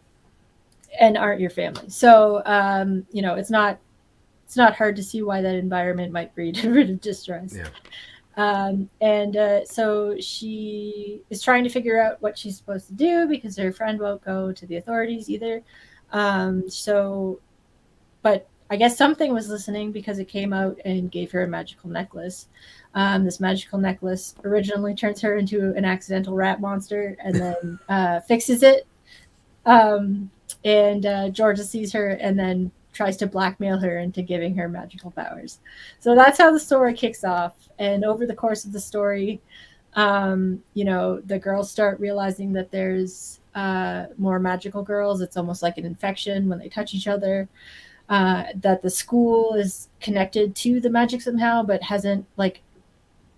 and aren't your family. So it's not hard to see why that environment might breed a bit of distress.
Yeah.
So she is trying to figure out what she's supposed to do because her friend won't go to the authorities either. But I guess something was listening because it came out and gave her a magical necklace. This magical necklace originally turns her into an accidental rat monster and then fixes it. Georgia sees her and then tries to blackmail her into giving her magical powers. So that's how the story kicks off. And over the course of the story, the girls start realizing that there's more magical girls. It's almost like an infection when they touch each other. That the school is connected to the magic somehow, but hasn't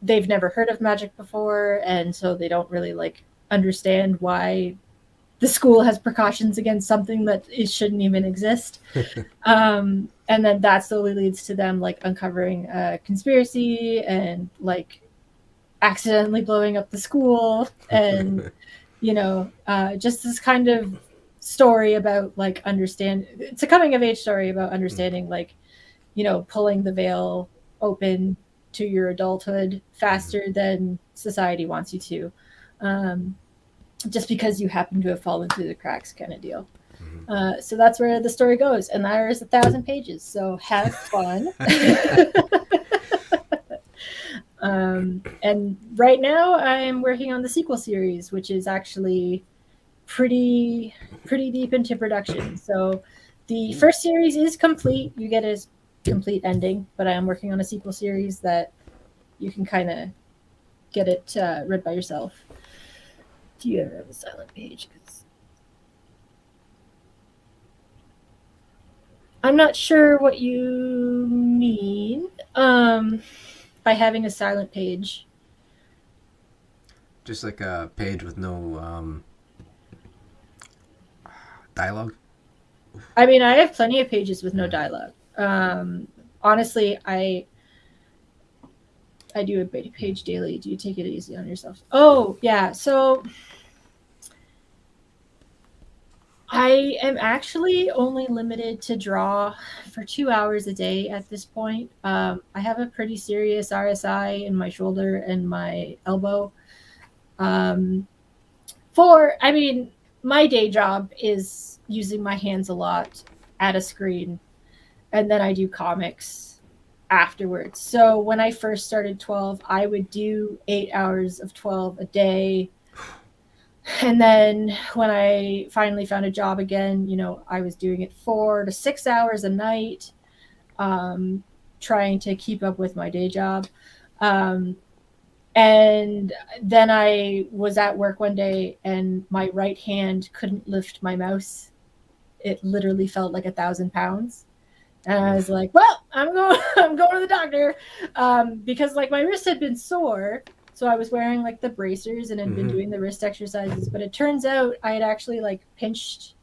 they've never heard of magic before, and so they don't really understand why the school has precautions against something that it shouldn't even exist. And then that slowly leads to them uncovering a conspiracy and accidentally blowing up the school and just this kind of story about it's a coming of age story about understanding pulling the veil open to your adulthood faster than society wants you to. just because you happen to have fallen through the cracks kind of deal.
Mm-hmm.
So that's where the story goes, and there's 1,000 pages. So have fun. And right now I'm working on the sequel series, which is actually pretty deep into production. So the first series is complete. You get a complete ending, but I am working on a sequel series that you can kind of get it read by yourself. Do you ever have a silent page? 'Cause I'm not sure what you mean by having a silent page.
Just like a page with no dialogue.
I mean, I have plenty of pages with no dialogue. Honestly, I do a page daily. Do you take it easy on yourself? Oh, yeah. So I am actually only limited to draw for 2 hours a day at this point. I have a pretty serious RSI in my shoulder and my elbow. I mean, my day job is using my hands a lot at a screen, and then I do comics afterwards. So when I first started 12, I would do 8 hours of 12 a day. And then when I finally found a job again, I was doing it 4 to 6 hours a night, trying to keep up with my day job. And then I was at work one day and my right hand couldn't lift my mouse. It literally felt like 1,000 pounds. And I was like, well, I'm going to the doctor, because like my wrist had been sore. So I was wearing like the bracers and had been doing the wrist exercises. But it turns out I had actually like pinched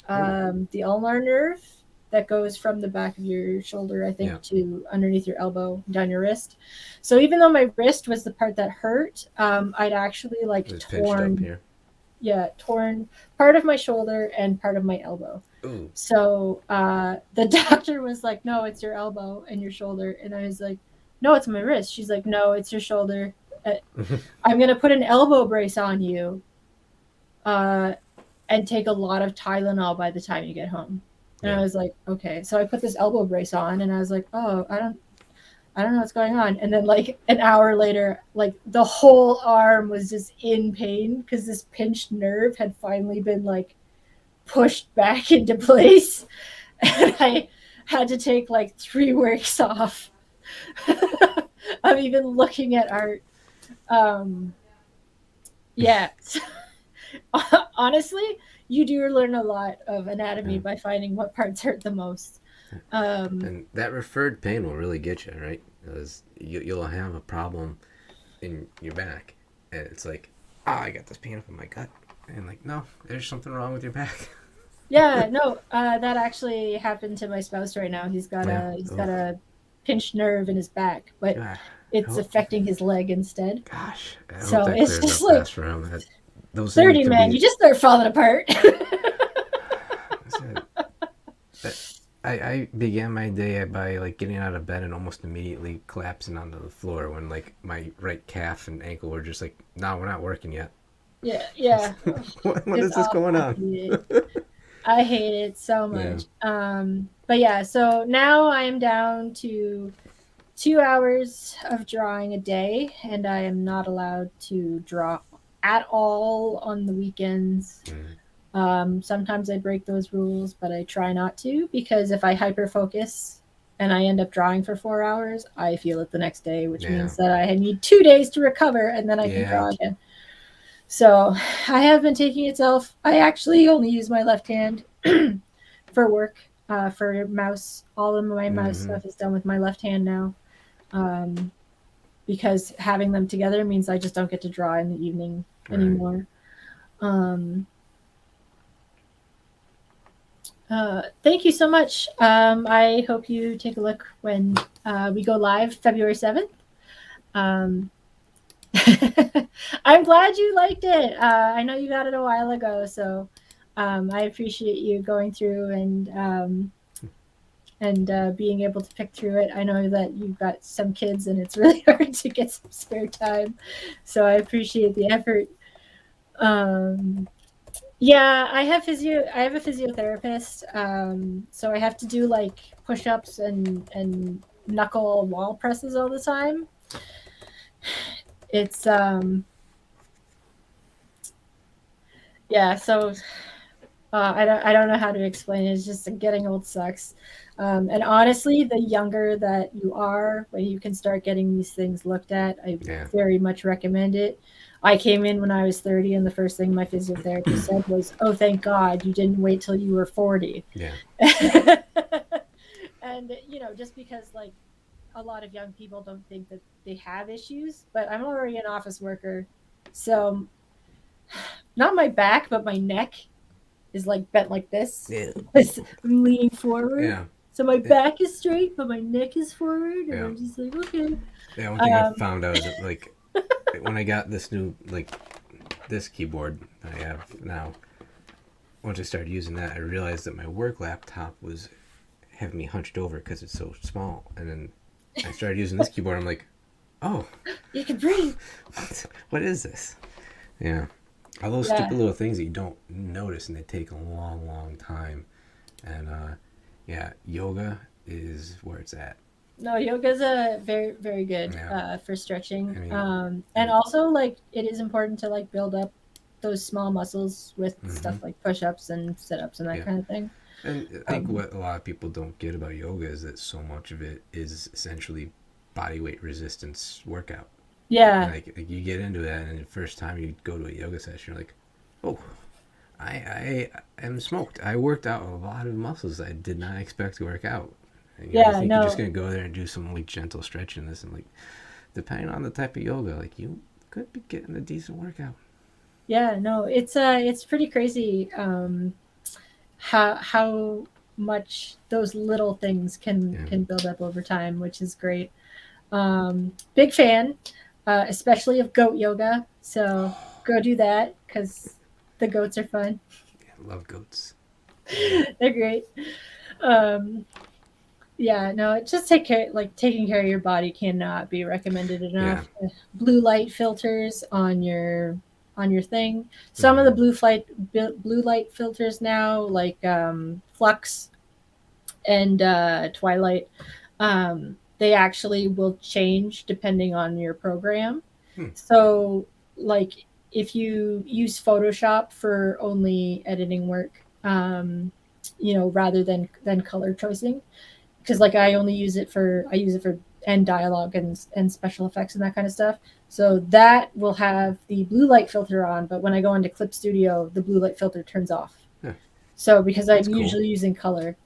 the ulnar nerve that goes from the back of your shoulder, I think, to underneath your elbow, down your wrist. So even though my wrist was the part that hurt, I'd actually like torn part of my shoulder and part of my elbow.
Ooh.
So the doctor was like, no, it's your elbow and your shoulder. And I was like, no, it's my wrist. She's like, no, it's your shoulder. I'm going to put an elbow brace on you and take a lot of Tylenol by the time you get home. And I was like, okay. So I put this elbow brace on and I was like, oh, I don't know what's going on. And then like an hour later, like the whole arm was just in pain because this pinched nerve had finally been like pushed back into place. And I had to take like 3 weeks off of even looking at art. Yeah. Honestly, you do learn a lot of anatomy by finding what parts hurt the most.
And that referred pain will really get you, right? Because you'll have a problem in your back, and it's like, I got this pain up in my gut, and like, no, there's something wrong with your back.
Yeah, no, that actually happened to my spouse right now. He's got a pinched nerve in his back, but it's affecting his leg instead.
Gosh, I
so
hope that
it's
clears
just
up
like
fast for him. Those
30, man. You just start falling apart.
I began my day by like getting out of bed and almost immediately collapsing onto the floor when like my right calf and ankle were just like, no, we're not working yet.
Yeah.
what is this going on?
I hate it so much. But yeah, so now I am down to 2 hours of drawing a day, and I am not allowed to draw at all on the weekends. Sometimes I break those rules, but I try not to, because if I hyper focus and I end up drawing for 4 hours, I feel it the next day, which means that I need 2 days to recover and then I can draw again. So I have been taking it off. I actually only use my left hand for work, for mouse. All of my mouse stuff is done with my left hand now, because having them together means I just don't get to draw in the evening anymore. Thank you so much. I hope you take a look when we go live February 7th. I'm glad you liked it. I know you got it a while ago, so I appreciate you going through and being able to pick through it. I know that you've got some kids and it's really hard to get some spare time, so I appreciate the effort. Um, yeah, I have a physiotherapist. So I have to do like push-ups and knuckle wall presses all the time. It's yeah, so I don't know how to explain it. It's just getting old sucks. And honestly, the younger that you are, when you can start getting these things looked at, I
Yeah.
very much recommend it. I came in when I was 30, and the first thing my physiotherapist said was, "Oh, thank God you didn't wait till you were 40."
Yeah.
And just because like a lot of young people don't think that they have issues, but I'm already an office worker, so not my back, but my neck is like bent like this.
Yeah.
I'm leaning forward.
Yeah.
So my back is straight, but my neck is forward, and
Yeah.
I'm just like, okay.
Yeah. One thing I
Um,
found out is that, like, when I got this new, like, this keyboard I have now, once I started using that, I realized that my work laptop was having me hunched over because it's so small. And then I started using this keyboard. I'm like, oh,
you can breathe.
what is this? Yeah. All those
Yeah.
stupid little things that you don't notice and they take a long, long time. And yeah, yoga is where it's at.
No, yoga's a very, very good
Yeah.
for stretching.
I mean,
And also like it is important to like build up those small muscles with
mm-hmm.
stuff like push-ups and sit-ups and that
Yeah.
kind of thing.
And I think
Um,
what a lot of people don't get about yoga is that so much of it is essentially body weight resistance workout.
yeah,
Like you get into that, and the first time you go to a yoga session, you're like, oh, I am smoked. I worked out a lot of muscles I did not expect to work out. And, you
yeah,
think you're just
no,
gonna go there and do some like gentle stretching this, and like depending on the type of yoga, like you could be getting a decent workout.
yeah, no. It's pretty crazy. How much those little things
Yeah.
can build up over time, which is great. Big fan, especially of goat yoga. So go do that because the goats are fun.
I love goats. Yeah.
They're great. Um, yeah, no, just take care. Like taking care of your body cannot be recommended
Yeah.
enough. Blue light filters on your thing. Some of
Mm-hmm.
the blue light filters now, like Flux and Twilight, they actually will change depending on your program.
Hmm.
So, like, if you use Photoshop for only editing work, rather than color choosing, because like I use it for and dialogue and special effects and that kind of stuff. So that will have the blue light filter on, but when I go into Clip Studio, the blue light filter turns off.
Yeah.
So because
That's
I'm
cool.
usually using color,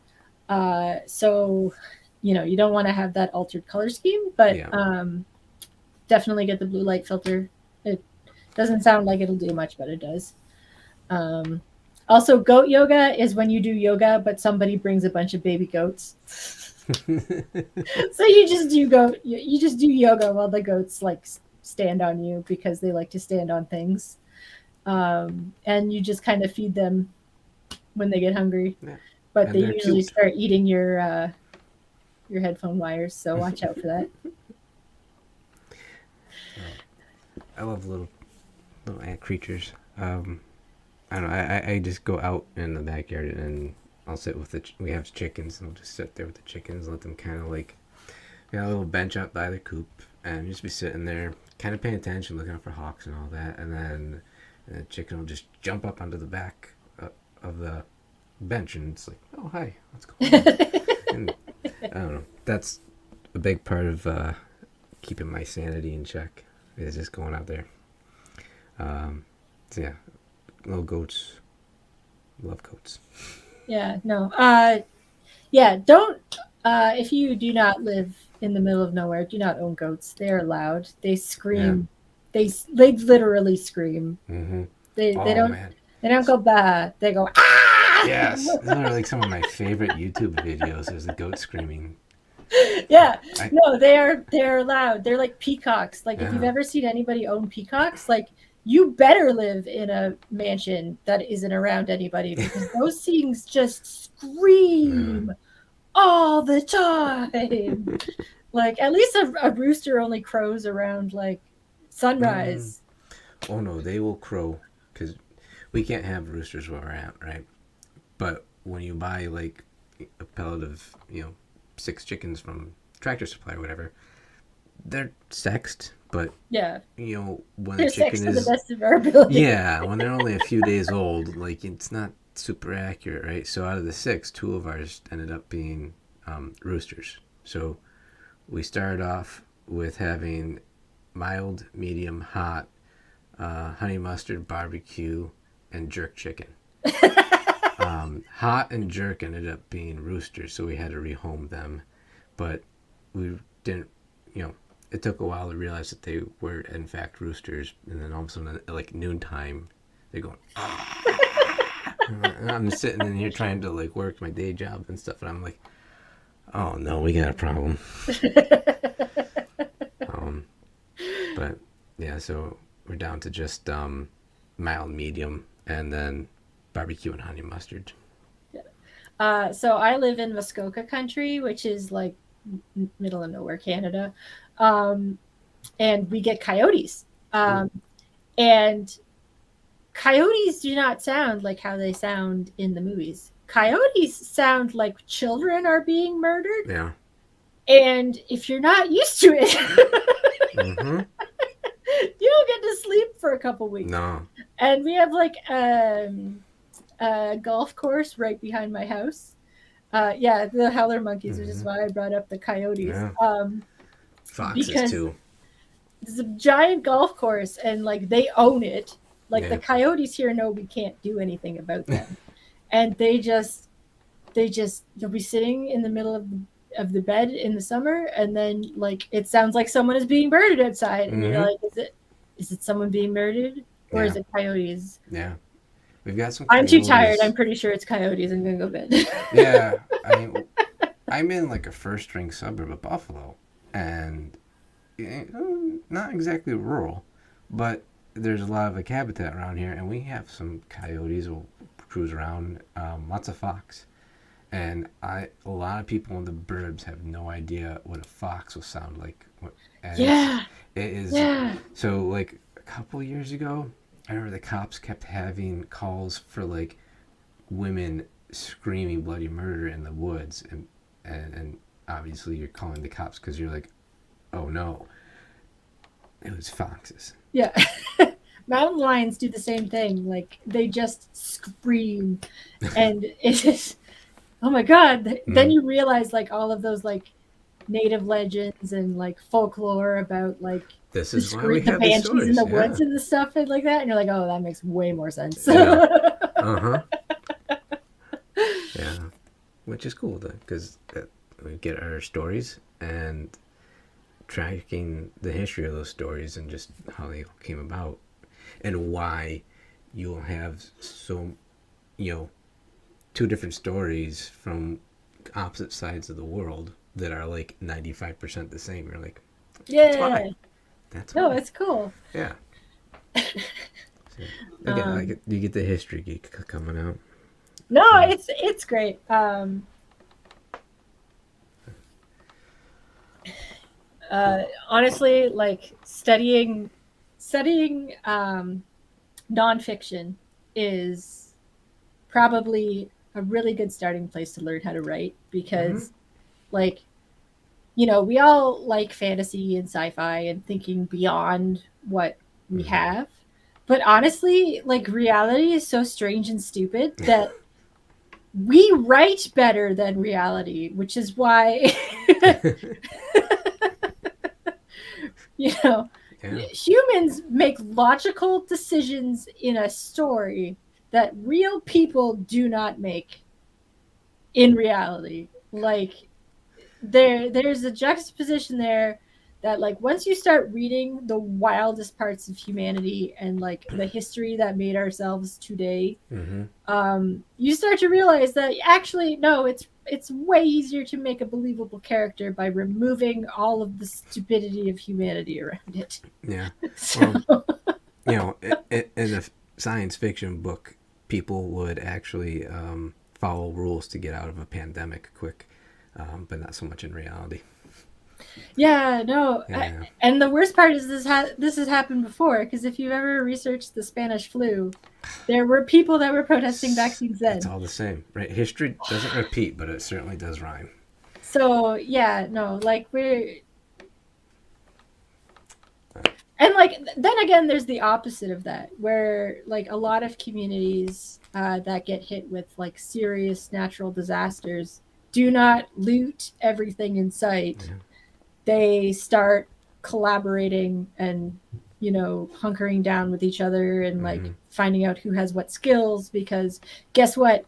so you don't want to have that altered color scheme, but
Yeah.
definitely get the blue light filter. It doesn't sound like it'll do much, but it does. Um, Also, goat yoga is when you do yoga, but somebody brings a bunch of baby goats. So you just do yoga while the goats like stand on you because they like to stand on things. And you just kind of feed them when they get hungry,
Yeah.
but they
And they're
usually
cute.
start eating your headphone wires, so watch out for that.
I love little ant creatures. I don't know. I just go out in the backyard and I'll sit with we have chickens and I'll just sit there with the chickens and let them kind of like we got a little bench out by the coop and just be sitting there kind of paying attention, looking out for hawks and all that, and then the chicken will just jump up onto the back of the bench and it's like, oh hi, what's going on? And I don't know. That's a big part of keeping my sanity in check is just going out there. So yeah, little goats. Love goats.
Yeah, no. Yeah, don't if you do not live in the middle of nowhere, do not own goats. They are loud. They
Yeah.
scream. They literally scream.
Mm-hmm.
They
Oh
don't
man.
they don't go bah. They go ah.
Yes. Those are like some of my favorite YouTube videos. There's the goat screaming.
Yeah.
I
No, they're loud. They're like peacocks. Like if you've
yeah.
ever seen anybody own peacocks, like you better live in a mansion that isn't around anybody because those things just
Yeah.
scream all the time. Like at least a rooster only crows around like
Mm.
sunrise.
Oh no, they will crow we can't have roosters where we're at, right? But when you buy like a pellet of 6 chickens from Tractor Supply or whatever, they're sexed, but
Yeah,
when the
they're
chicken
sex to the
is
best of our ability.
yeah, when they're only a few days old, like it's not super accurate, right? So out of the 6, 2 of ours ended up being roosters. So we started off with having mild, medium, hot, honey mustard, barbecue, and jerk chicken. Hot and jerk ended up being roosters, so we had to rehome them. But we didn't, it took a while to realize that they were in fact roosters, and then all of a sudden, at like noontime, they're going. And I'm sitting in here trying to like work my day job and stuff, and I'm like, oh no, we got a problem. But yeah, so we're down to just mild, medium, and then barbecue and honey mustard.
So I live in Muskoka country, which is like middle of nowhere, Canada. And we get coyotes. And coyotes do not sound like how they sound in the movies. Coyotes sound like children are being murdered.
Yeah.
And if you're not used to it,
Mm-hmm.
you don't get to sleep for a couple weeks.
No.
And we have like a golf course right behind my house. Yeah, the howler monkeys, which is why I brought up the coyotes.
Yeah. Foxes too.
It's a giant golf course, and like they own it. Like the coyotes here know we can't do anything about them, and they'll be sitting in the middle of the bed in the summer, and then like it sounds like someone is being murdered outside, and you're like, is it someone being murdered, or is it coyotes?
Yeah. We've got some
coyotes. I'm too tired. I'm pretty sure it's coyotes. I'm going to go bed.
Yeah. I mean, I'm in like a first-ring suburb of Buffalo, and not exactly rural, but there's a lot of like habitat around here, and we have some coyotes will cruise around, lots of fox. And a lot of people in the burbs have no idea what a fox will sound like. It is. Yeah. So like a couple years ago, I remember the cops kept having calls for like women screaming bloody murder in the woods, and obviously you're calling the cops because you're like, oh no, it was foxes.
Yeah. Mountain lions do the same thing. Like they just scream, and it is, oh my god. Then you realize like all of those like native legends and like folklore about like
this is why we have
banshees
stories,
in the woods and the stuff and like that, and you're like, oh, that makes way more sense.
Yeah. Yeah, which is cool though, because we get our stories and tracking the history of those stories and just how they came about and why you'll have so 2 different stories from opposite sides of the world that are like 95% the same. You're like,
yeah,
that's why.
No, it's cool.
Yeah. So, again, you get the history geek coming out.
No, it's great. Honestly, like studying nonfiction is probably a really good starting place to learn how to write, because like, we all like fantasy and sci-fi and thinking beyond what we have. But honestly, like reality is so strange and stupid that we write better than reality, which is why humans make logical decisions in a story that real people do not make in reality. Like there's a juxtaposition there that like once you start reading the wildest parts of humanity and like the history that made ourselves today, you start to realize that actually no, it's way easier to make a believable character by removing all of the stupidity of humanity around it.
Yeah. Well, in a science fiction book, people would actually follow rules to get out of a pandemic quick, but not so much in reality.
Yeah, no.
Yeah,
And the worst part is this has happened before, because if you've ever researched the Spanish flu, there were people that were protesting vaccines
it's
then.
all the same, right? History doesn't repeat, but it certainly does rhyme.
So yeah, no, like we're and like then again, there's the opposite of that, where like a lot of communities that get hit with like serious natural disasters do not loot everything in sight.
Yeah.
They start collaborating and hunkering down with each other and like
Mm-hmm.
finding out who has what skills, because guess what,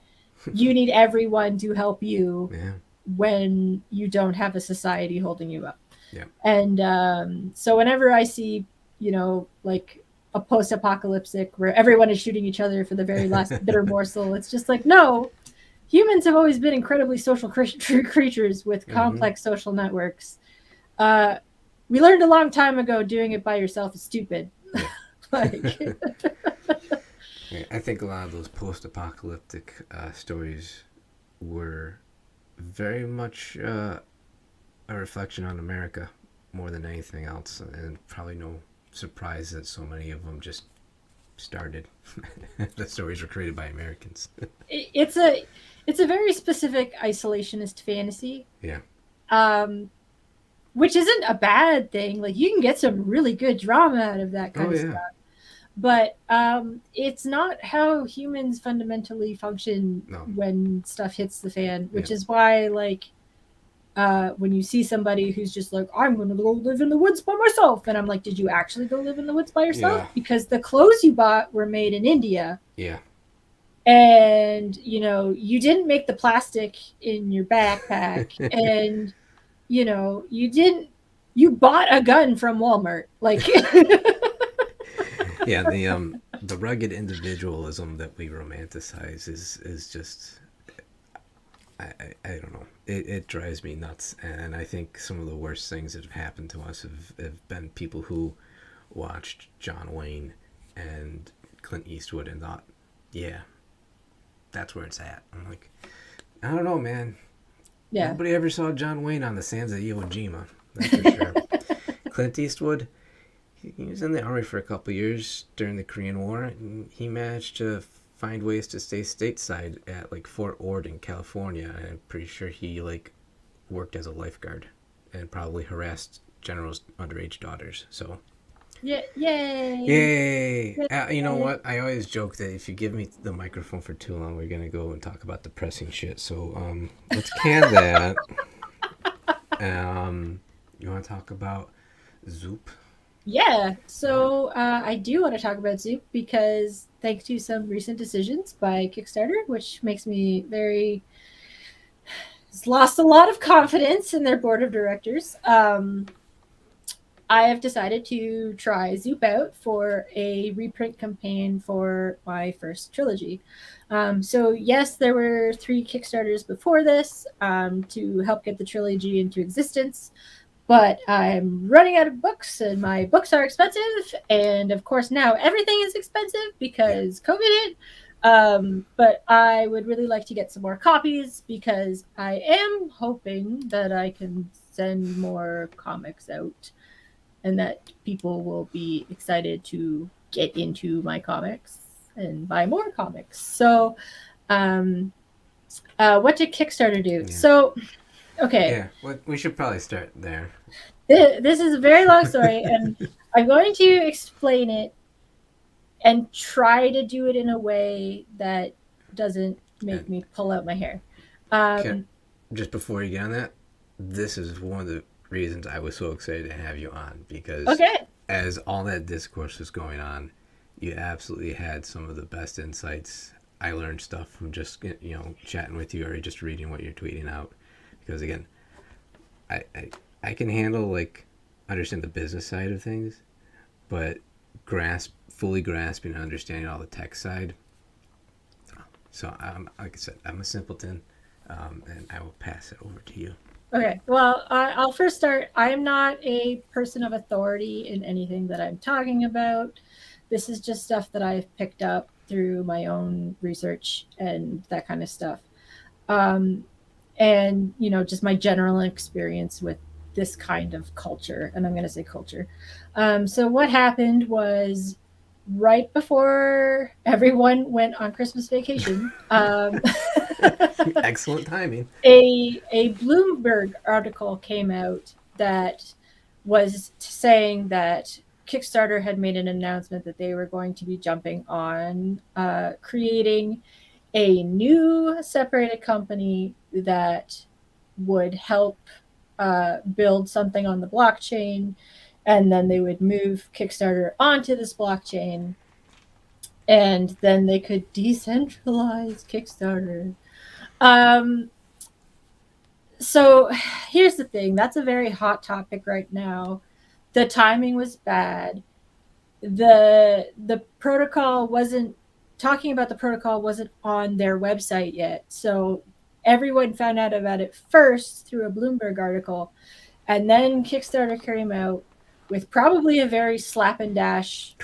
you need everyone to help you
Yeah.
when you don't have a society holding you up.
Yeah.
And so whenever I see like a post-apocalyptic where everyone is shooting each other for the very last bitter morsel, it's just like, no, humans have always been incredibly social creatures with
Mm-hmm.
complex social networks. uh, we learned a long time ago doing it by yourself is stupid.
Yeah.
Like,
Yeah. I think a lot of those post-apocalyptic stories were very much a reflection on America more than anything else, and probably no surprise that so many of them just started. The stories were created by Americans.
it's a very specific isolationist fantasy,
Yeah.
um, which isn't a bad thing. Like, you can get some really good drama out of that
Oh
kind of
yeah.
stuff, but it's not how humans fundamentally function
No.
when stuff hits the fan,
Yeah.
which is why, like, when you see somebody who's just like, I'm going to go live in the woods by myself, and I'm like, did you actually go live in the woods by yourself?
Yeah.
Because the clothes you bought were made in India,
Yeah.
and you didn't make the plastic in your backpack, and you bought a gun from Walmart, like.
Yeah. The rugged individualism that we romanticize is just I don't know. It drives me nuts, and I think some of the worst things that have happened to us have been people who watched John Wayne and Clint Eastwood and thought, yeah, that's where it's at. I'm like, I don't know, man.
Yeah.
Nobody ever saw John Wayne on the sands of Iwo Jima. That's for sure. Clint Eastwood, he was in the army for a couple years during the Korean War, and he managed to find ways to stay stateside at like Fort Ord in California. And I'm pretty sure he like worked as a lifeguard and probably harassed generals' underage daughters. So
Yeah. Yay.
yay! You know what? I always joke that if you give me the microphone for too long, we're gonna go and talk about depressing shit. So let's can that. You want to talk about Zoop?
Yeah, so I do want to talk about Zoop because thanks to some recent decisions by Kickstarter, which makes me very has lost a lot of confidence in their board of directors. I have decided to try Zoop out for a reprint campaign for my first trilogy. So yes, there were 3 Kickstarters before this to help get the trilogy into existence. But I'm running out of books, and my books are expensive. And of course, now everything is expensive because COVID hit. But I would really like to get some more copies because I am hoping that I can send more comics out and that people will be excited to get into my comics and buy more comics. So, what did Kickstarter do?
Yeah.
So, okay.
Yeah, well, we should probably start there.
This is a very long story, and I'm going to explain it and try to do it in a way that doesn't make me pull out my hair.
Just before you get on that, this is one of the reasons I was so excited to have you on, because
Okay.
as all that discourse was going on, you absolutely had some of the best insights. I learned stuff from just chatting with you or just reading what you're tweeting out, because again, I can handle like understand the business side of things, but fully grasping and understanding all the tech side. So like I said, I'm a simpleton, and I will pass it over to you.
Okay. Well, I'll first start. I'm not a person of authority in anything that I'm talking about. This is just stuff that I've picked up through my own research and that kind of stuff. And just my general experience with this kind of culture, and I'm going to say culture. So what happened was right before everyone went on Christmas vacation,
Excellent timing.
a Bloomberg article came out that was saying that Kickstarter had made an announcement that they were going to be jumping on creating a new separated company that would help build something on the blockchain, and then they would move Kickstarter onto this blockchain, and then they could decentralize Kickstarter. Um, so here's the thing, that's a very hot topic right now. The timing was bad. The protocol wasn't talking about the protocol wasn't on their website yet. So everyone found out about it first through a Bloomberg article, and then Kickstarter came out with probably a very slap and dash,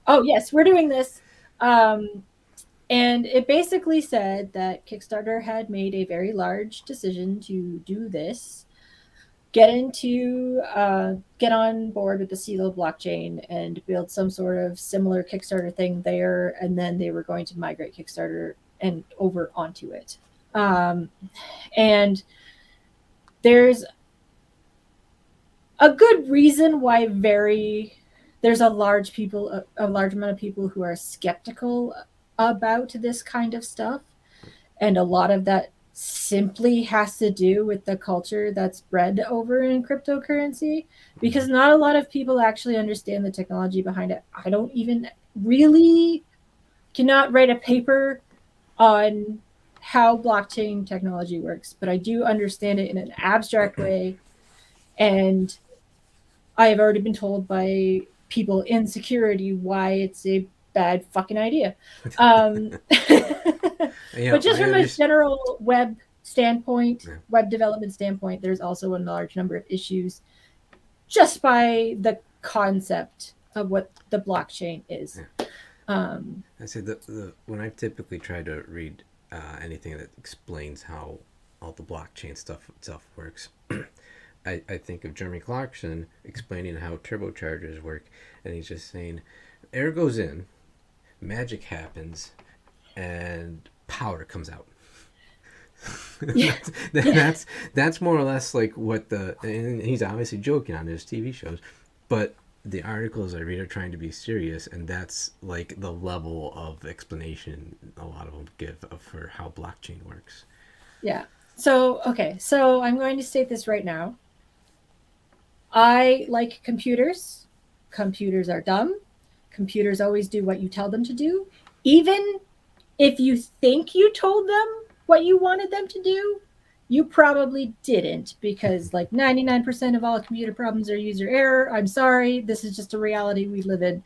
oh yes, we're doing this. And it basically said that Kickstarter had made a very large decision to do this, get on board with the CeeLo blockchain and build some sort of similar Kickstarter thing there, and then they were going to migrate Kickstarter and over onto it. And there's a good reason why there's a large amount of people who are skeptical about this kind of stuff, and a lot of that simply has to do with the culture that's bred over in cryptocurrency, because not a lot of people actually understand the technology behind it. I don't even really cannot write a paper on how blockchain technology works, but I do understand it in an abstract way, and I have already been told by people in security why it's a bad fucking idea. But just from a general web standpoint, web development standpoint, there's also a large number of issues just by the concept of what the blockchain is.
I say when I typically try to read anything that explains how all the blockchain stuff itself works, I think of Jeremy Clarkson explaining how turbochargers work, and he's just saying, air goes in, magic happens, and power comes out. Yeah. That's more or less like what and he's obviously joking on his TV shows, but the articles I read are trying to be serious, and that's like the level of explanation a lot of them give for how blockchain works.
Yeah. So I'm going to state this right now. I like computers. Computers are dumb. Computers always do what you tell them to do. Even if you think you told them what you wanted them to do, you probably didn't, because like 99% of all computer problems are user error. I'm sorry. This is just a reality we live in.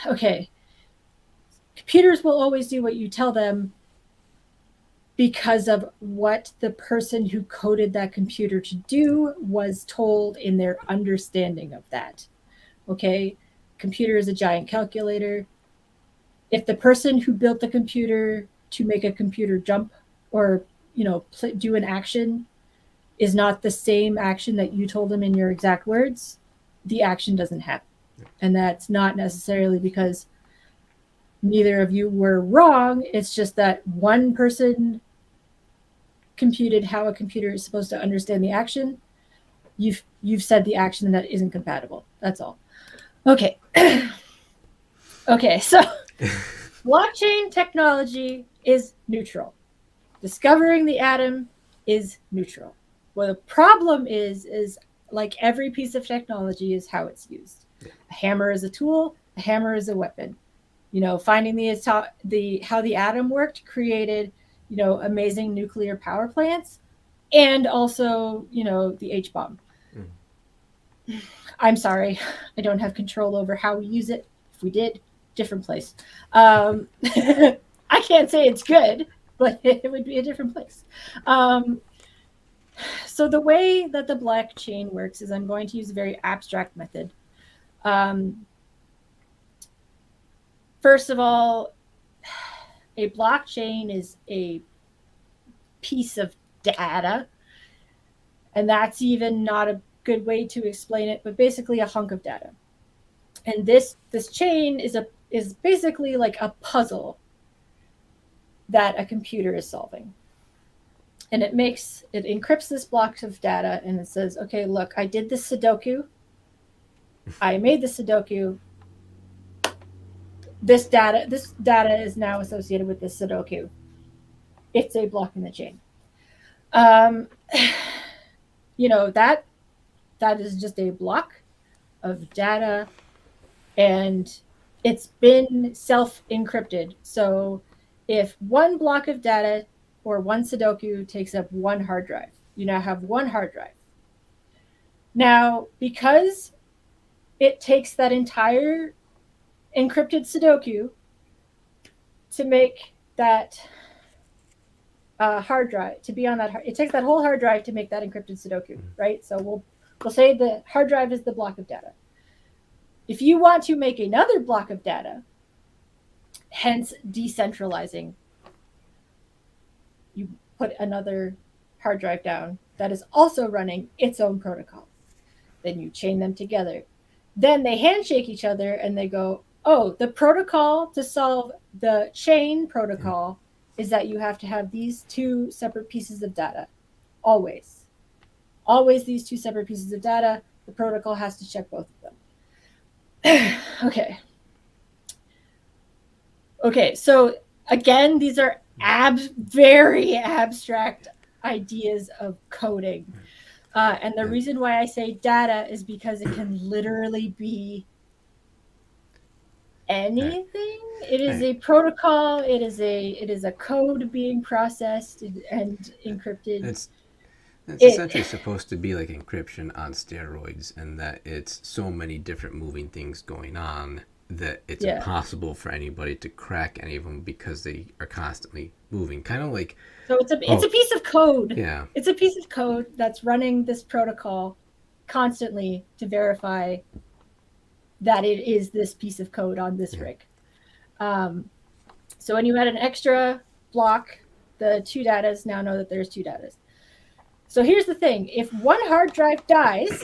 Okay. Computers will always do what you tell them because of what the person who coded that computer to do was told in their understanding of that. Okay. Computer is a giant calculator. If the person who built the computer to make a computer jump or do an action is not the same action that you told them in your exact words, the action doesn't happen. And that's not necessarily because neither of you were wrong. It's just that one person computed how a computer is supposed to understand the action. You've said the action that isn't compatible. That's all. Okay. Okay, so blockchain technology is neutral. Discovering the atom is neutral. Well, the problem is like every piece of technology is how it's used. A hammer is a tool. A hammer is a weapon. Finding how the atom worked created, amazing nuclear power plants, and also, the H-bomb. I'm sorry, I don't have control over how we use it. If we did, different place. I can't say it's good, but it would be a different place. So the way that the blockchain works is I'm going to use a very abstract method. First of all, a blockchain is a piece of data And that's even not a good way to explain it, but basically a hunk of data. And this chain is basically like a puzzle that a computer is solving. And it encrypts this block of data, and it says, okay, look, I did this Sudoku. I made the Sudoku. This data is now associated with this Sudoku. It's a block in the chain. That is just a block of data, and it's been self-encrypted. So if one block of data or one Sudoku takes up one hard drive, you now have one hard drive. Now, because it takes that entire encrypted Sudoku to make that hard drive, to be on that, it takes that whole hard drive to make that encrypted Sudoku, right? So we'll say the hard drive is the block of data. If you want to make another block of data, hence decentralizing, you put another hard drive down that is also running its own protocol. Then you chain them together. Then they handshake each other and they go, oh, the protocol to solve the chain protocol is that you have to have these two separate pieces of data. Always. Always these two separate pieces of data. The protocol has to check both of them. Okay, so again, these are very abstract ideas of coding. And the reason why I say data is because it can literally be anything. It is a protocol. It is a code being processed and encrypted.
It's essentially supposed to be like encryption on steroids, and that it's so many different moving things going on that it's impossible for anybody to crack any of them because they are constantly moving. Kind of like,
so it's a piece of code.
Yeah,
it's a piece of code that's running this protocol constantly to verify that it is this piece of code on this rig. So when you add an extra block, the two datas now know that there's two datas. So here's the thing. If one hard drive dies,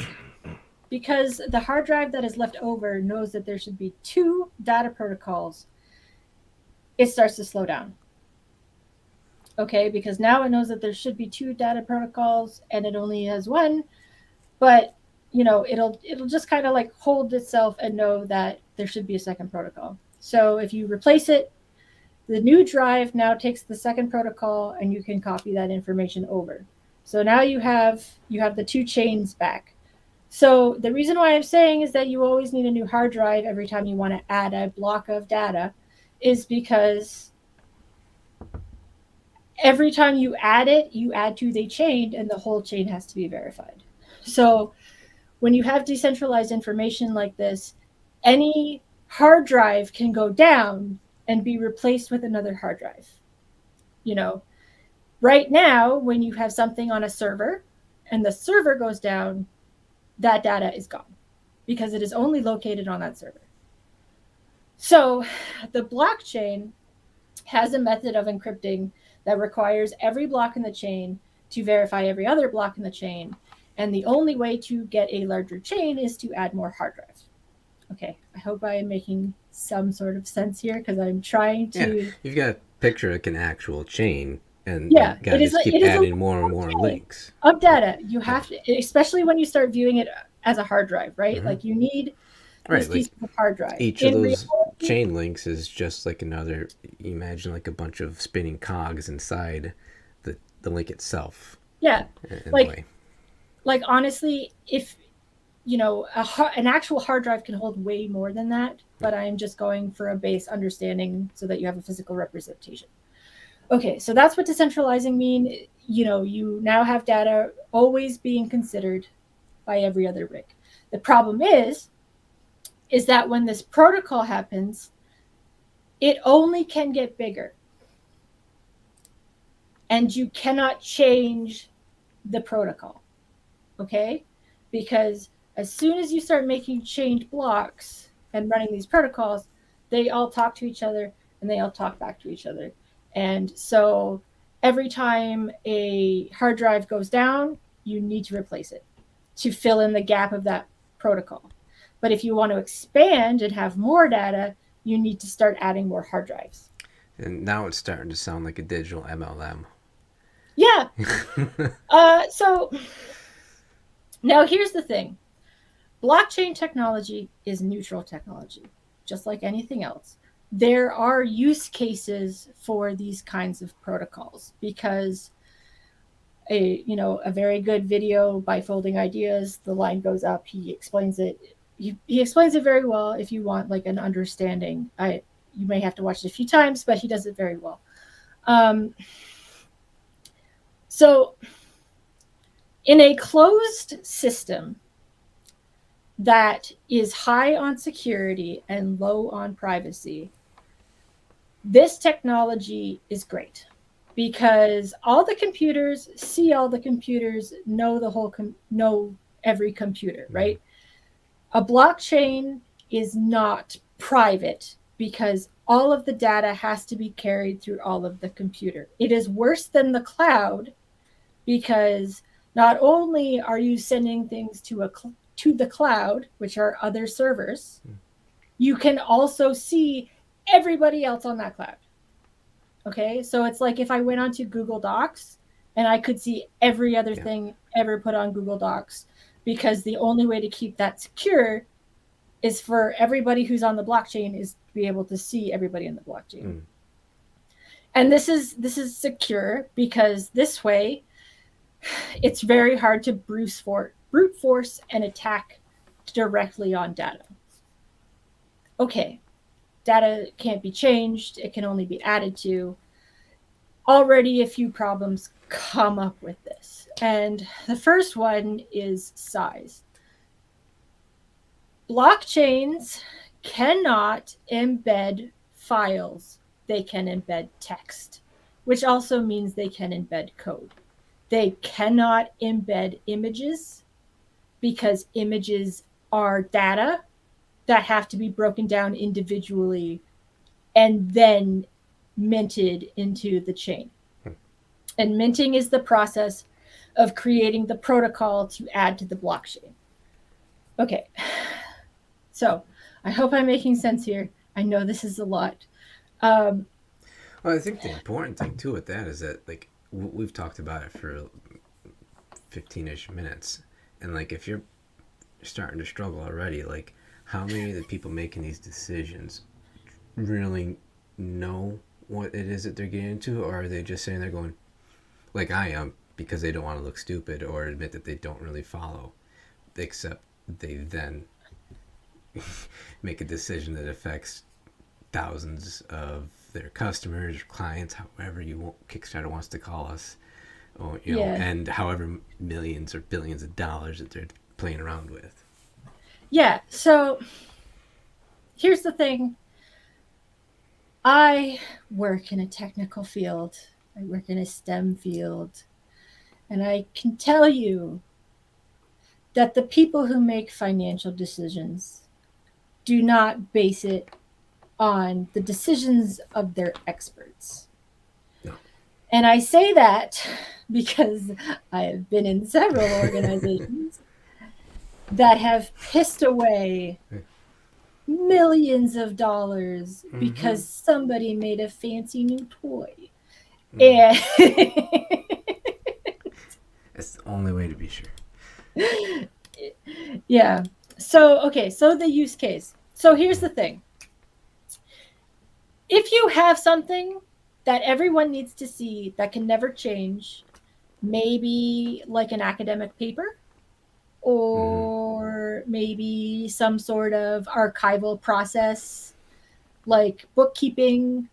because the hard drive that is left over knows that there should be two data protocols, it starts to slow down. Okay, because now it knows that there should be two data protocols and it only has one, but it'll just kind of like hold itself and know that there should be a second protocol. So if you replace it, the new drive now takes the second protocol and you can copy that information over. So now you have the two chains back. So the reason why I'm saying is that you always need a new hard drive every time you want to add a block of data is because every time you add it, you add to the chain and the whole chain has to be verified. So when you have decentralized information like this, any hard drive can go down and be replaced with another hard drive. Right now, when you have something on a server and the server goes down, that data is gone because it is only located on that server. So the blockchain has a method of encrypting that requires every block in the chain to verify every other block in the chain. And the only way to get a larger chain is to add more hard drives. Okay, I hope I am making some sort of sense here because I'm trying to...
Yeah, you've got to picture like an actual chain, and
yeah,
you got to just keep adding more and more links.
Of data. You have to, especially when you start viewing it as a hard drive, right? Mm-hmm. Like you need this piece of hard drive.
Each of those chain links is just like another, imagine like a bunch of spinning cogs inside the link itself.
Yeah. Like honestly, if an actual hard drive can hold way more than that, but I'm just going for a base understanding so that you have a physical representation. Okay, so that's what decentralizing mean. You now have data always being considered by every other rig. The problem is that when this protocol happens, it only can get bigger. And you cannot change the protocol, okay? Because as soon as you start making chained blocks and running these protocols, they all talk to each other and they all talk back to each other. And so every time a hard drive goes down, you need to replace it to fill in the gap of that protocol. But if you want to expand and have more data, you need to start adding more hard drives.
And now it's starting to sound like a digital MLM.
Yeah. So now here's the thing. Blockchain technology is neutral technology, just like anything else. There are use cases for these kinds of protocols because a very good video by Folding Ideas, the line goes up, he explains it. He explains it very well. If you want like an understanding, you may have to watch it a few times, but he does it very well. So in a closed system that is high on security and low on privacy, this technology is great because all the computers see all the computers, know every computer, right? A blockchain is not private because all of the data has to be carried through all of the computer. It is worse than the cloud because not only are you sending things to the cloud, which are other servers, you can also see everybody else on that cloud. Okay, so it's like if I went onto Google Docs and I could see every other thing ever put on Google Docs, because the only way to keep that secure is for everybody who's on the blockchain is to be able to see everybody in the blockchain. And this is secure because this way it's very hard to brute force and attack directly on data. Okay, data can't be changed. It can only be added to. Already a few problems come up with this. And the first one is size. Blockchains cannot embed files. They can embed text, which also means they can embed code. They cannot embed images because images are data that have to be broken down individually and then minted into the chain. And minting is the process of creating the protocol to add to the blockchain. Okay, so I hope I'm making sense here. I know this is a lot.
Well, I think the important thing too with that is that like we've talked about it for 15-ish minutes, and like if you're starting to struggle already, like how many of the people making these decisions really know what it is that they're getting into, or are they just sitting there going, like I am, because they don't want to look stupid or admit that they don't really follow, except they then make a decision that affects thousands of their customers, clients, however Kickstarter wants to call us, or know, and however millions or billions of dollars that they're playing around with.
Yeah. So here's the thing. I work in a technical field. I work in a STEM field, and I can tell you that the people who make financial decisions do not base it on the decisions of their experts.
No.
And I say that because I have been in several organizations that have pissed away millions of dollars because somebody made a fancy new toy. And
it's the only way to be sure.
Yeah. So the use case. So here's the thing. If you have something that everyone needs to see that can never change, maybe like an academic paper, or maybe some sort of archival process like bookkeeping,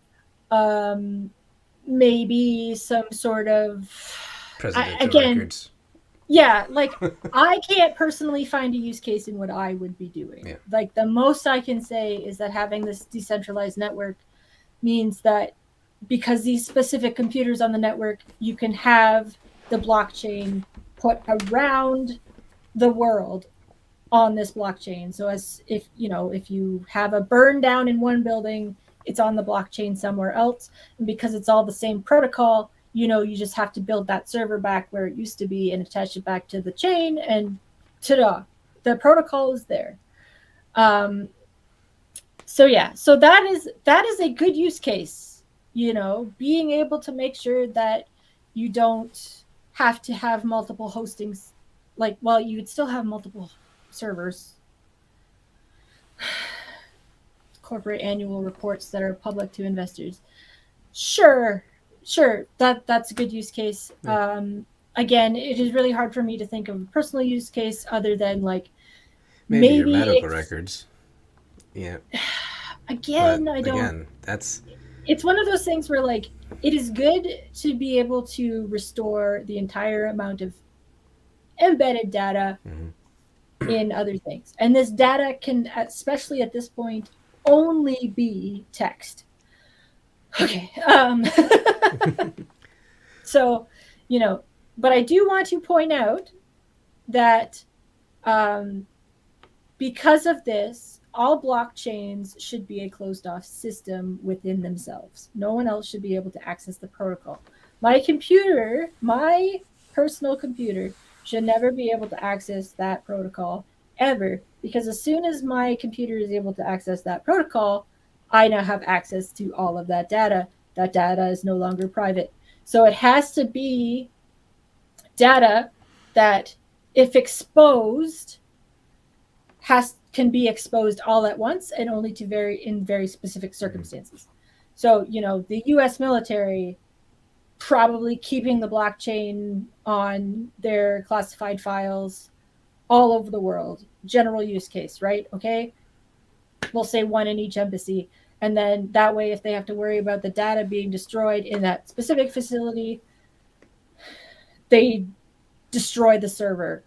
maybe some sort of
presidential records.
Yeah, like I can't personally find a use case in what I would be doing.
Yeah.
Like the most I can say is that having this decentralized network means that because these specific computers on the network, you can have the blockchain put around the world on this blockchain. So as if you have a burn down in one building, it's on the blockchain somewhere else. And because it's all the same protocol, you just have to build that server back where it used to be and attach it back to the chain, and ta-da, the protocol is there. So yeah, so that is a good use case, being able to make sure that you don't have to have multiple hostings. Like, well, you would still have multiple servers, corporate annual reports that are public to investors. Sure, that's a good use case. Again, it is really hard for me to think of a personal use case other than like
Maybe your medical records. Yeah.
Again, I don't.
Again, that's.
It's one of those things where like it is good to be able to restore the entire amount of embedded data in other things, and this data can, especially at this point, only be text. Okay. So, but I do want to point out that because of this, all blockchains should be a closed off system within themselves. No one else should be able to access the protocol. My personal computer, should never be able to access that protocol ever, because as soon as my computer is able to access that protocol, I now have access to all of that data. That data is no longer private. So it has to be data that, if exposed, can be exposed all at once and only to very specific circumstances. So, the US military probably keeping the blockchain on their classified files all over the world. General use case, right? Okay. We'll say one in each embassy. And then that way, if they have to worry about the data being destroyed in that specific facility, they destroy the server.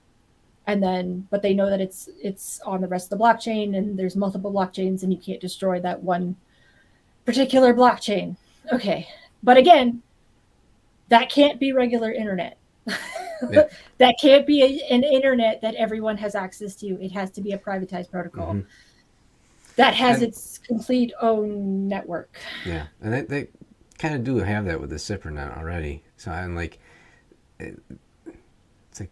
And then, but they know that it's on the rest of the blockchain, and there's multiple blockchains, and you can't destroy that one particular blockchain. Okay. But again, that can't be regular internet. Yeah. That can't be an internet that everyone has access to. It has to be a privatized protocol that has its complete own network.
Yeah, and they kind of do have that with the SIPRNet already. So I'm like, it's like,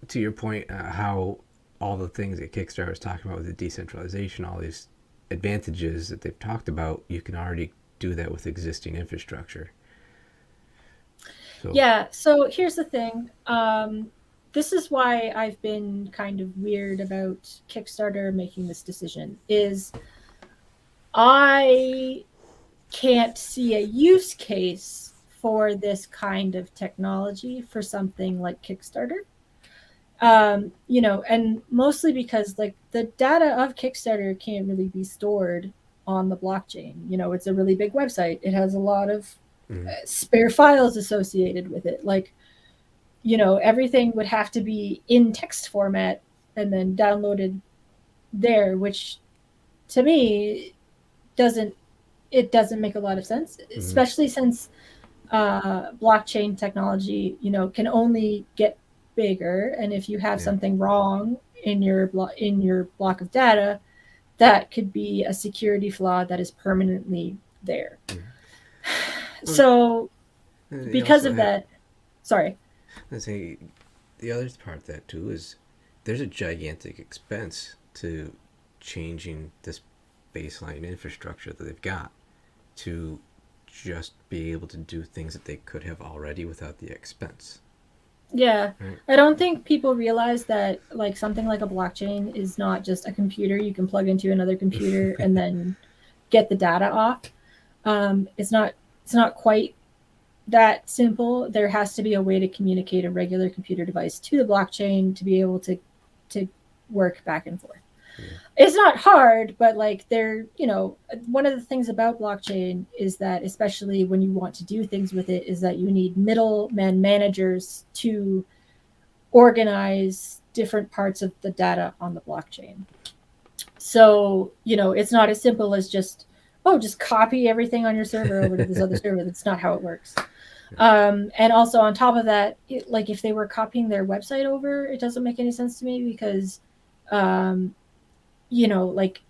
to your point, how all the things that Kickstarter was talking about with the decentralization, all these advantages that they've talked about, you can already do that with existing infrastructure.
Yeah, so here's the thing. This is why I've been kind of weird about Kickstarter making this decision, is I can't see a use case for this kind of technology for something like Kickstarter. And mostly because like the data of Kickstarter can't really be stored on the blockchain. It's a really big website. It has a lot of spare files associated with it. Like, everything would have to be in text format and then downloaded there, which to me doesn't make a lot of sense, especially since blockchain technology, can only get bigger. And if you have something wrong in your block of data, that could be a security flaw that is permanently there. So because of that, sorry.
I say the other part of that too is there's a gigantic expense to changing this baseline infrastructure that they've got to just be able to do things that they could have already without the expense.
Yeah. Right. I don't think people realize that like something like a blockchain is not just a computer you can plug into another computer and then get the data off. It's not quite that simple. There has to be a way to communicate a regular computer device to the blockchain to be able to work back and forth. Yeah. It's not hard, but like one of the things about blockchain is that, especially when you want to do things with it, is that you need middleman managers to organize different parts of the data on the blockchain. So, it's not as simple as just copy everything on your server over to this other server. That's not how it works. And also on top of that, like if they were copying their website over, it doesn't make any sense to me because, like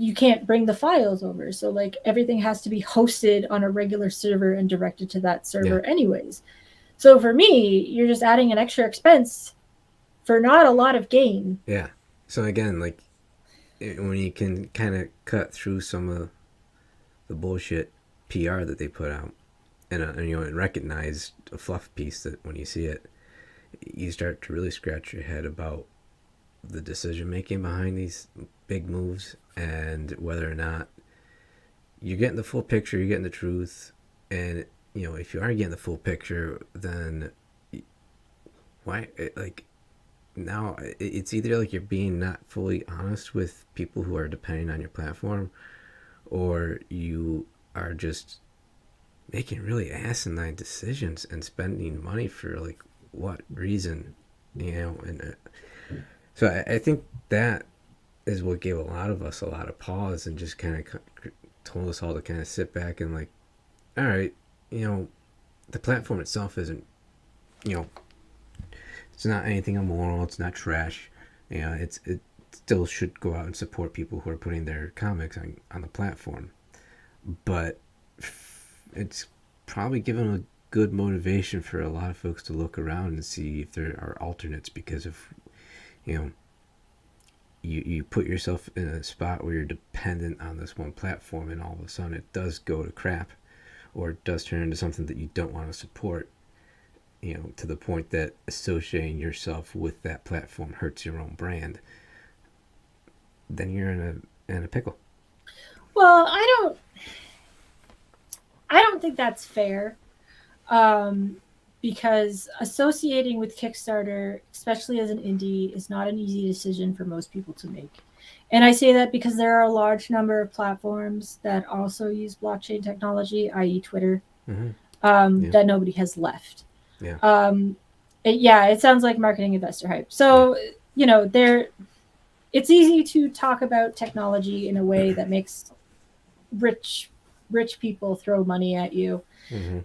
you can't bring the files over. So like everything has to be hosted on a regular server and directed to that server anyways. So for me, you're just adding an extra expense for not a lot of gain.
Yeah. So again, like when you can kind of cut through some of the bullshit PR that they put out, and and recognize a fluff piece that when you see it, you start to really scratch your head about the decision making behind these big moves and whether or not you're getting the full picture, you're getting the truth, and if you are getting the full picture, then why like now it's either like you're being not fully honest with people who are depending on your platform, or you are just making really asinine decisions and spending money for like what reason, and so I think that is what gave a lot of us a lot of pause and just kind of told us all to kind of sit back and like, all right, the platform itself isn't, it's not anything immoral, it's not trash, it still should go out and support people who are putting their comics on the platform, but it's probably given a good motivation for a lot of folks to look around and see if there are alternates, because if you put yourself in a spot where you're dependent on this one platform and all of a sudden it does go to crap, or it does turn into something that you don't want to support, to the point that associating yourself with that platform hurts your own brand, then you're in a pickle.
Well, I don't think that's fair, because associating with Kickstarter, especially as an indie, is not an easy decision for most people to make. And I say that because there are a large number of platforms that also use blockchain technology, i.e. Twitter, that nobody has left.
Yeah.
It sounds like marketing investor hype. So, it's easy to talk about technology in a way that makes rich people throw money at you.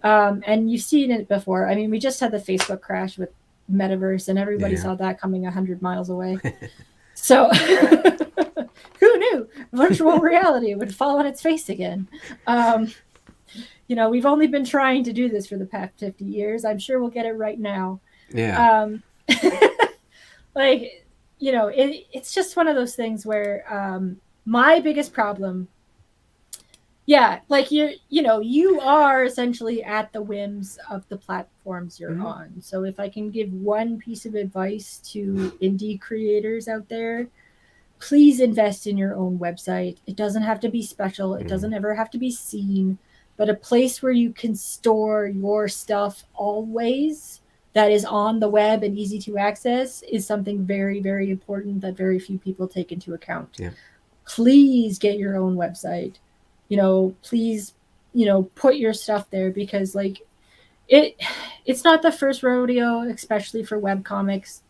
And you've seen it before. I mean, we just had the Facebook crash with Metaverse, and everybody saw that coming 100 miles away. So who knew virtual reality would fall on its face again? We've only been trying to do this for the past 50 years. I'm sure we'll get it right now.
Yeah.
It's just one of those things where my biggest problem, you are essentially at the whims of the platforms you're on. So if I can give one piece of advice to indie creators out there, please invest in your own website. It doesn't have to be special. It doesn't ever have to be seen, but a place where you can store your stuff always that is on the web and easy to access is something very, very important that very few people take into account.
Yeah.
Please get your own website. Please, put your stuff there, because it's not the first rodeo, especially for webcomics,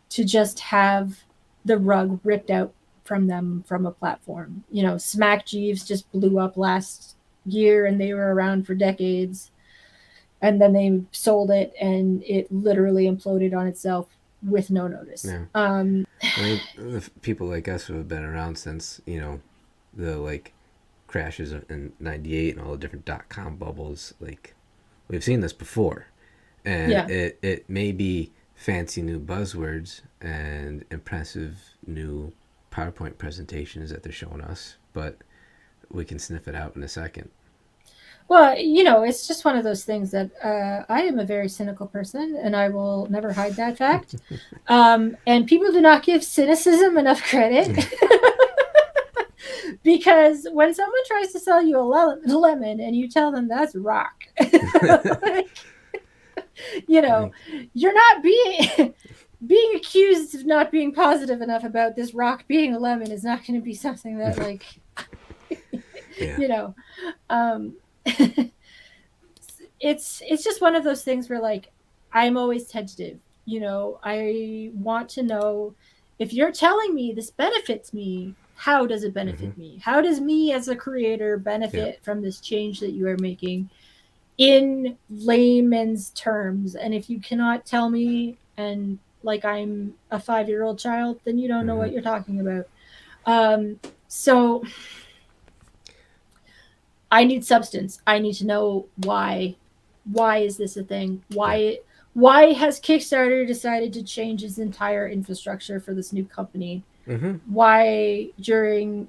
to just have the rug ripped out from them from a platform. Smack Jeeves just blew up last year, and they were around for decades, and then they sold it and it literally imploded on itself with no notice.
Yeah. I mean, the people like us who have been around since the crashes in '98 and all the different .com bubbles, we've seen this before, and it may be fancy new buzzwords and impressive new PowerPoint presentations that they're showing us, but we can sniff it out in a second.
Well, it's just one of those things that I am a very cynical person, and I will never hide that fact. And people do not give cynicism enough credit. Because when someone tries to sell you a lemon and you tell them that's rock, you're not being accused of not being positive enough about this rock being a lemon is not going to be something that it's just one of those things where I'm always tentative. I want to know, if you're telling me this benefits me, how does it benefit me? How does me as a creator benefit from this change that you are making in layman's terms? And if you cannot tell me, and I'm a 5-year-old child, then you don't know what you're talking about. So I need substance. I need to know why. Why is this a thing?
Yeah.
Why has Kickstarter decided to change its entire infrastructure for this new company?
Mm-hmm.
Why during,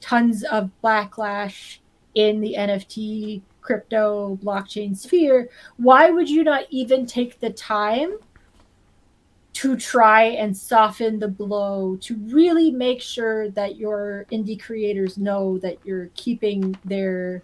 tons of backlash in the NFT crypto blockchain sphere, why would you not even take the time to try and soften the blow, to really make sure that your indie creators know that you're keeping their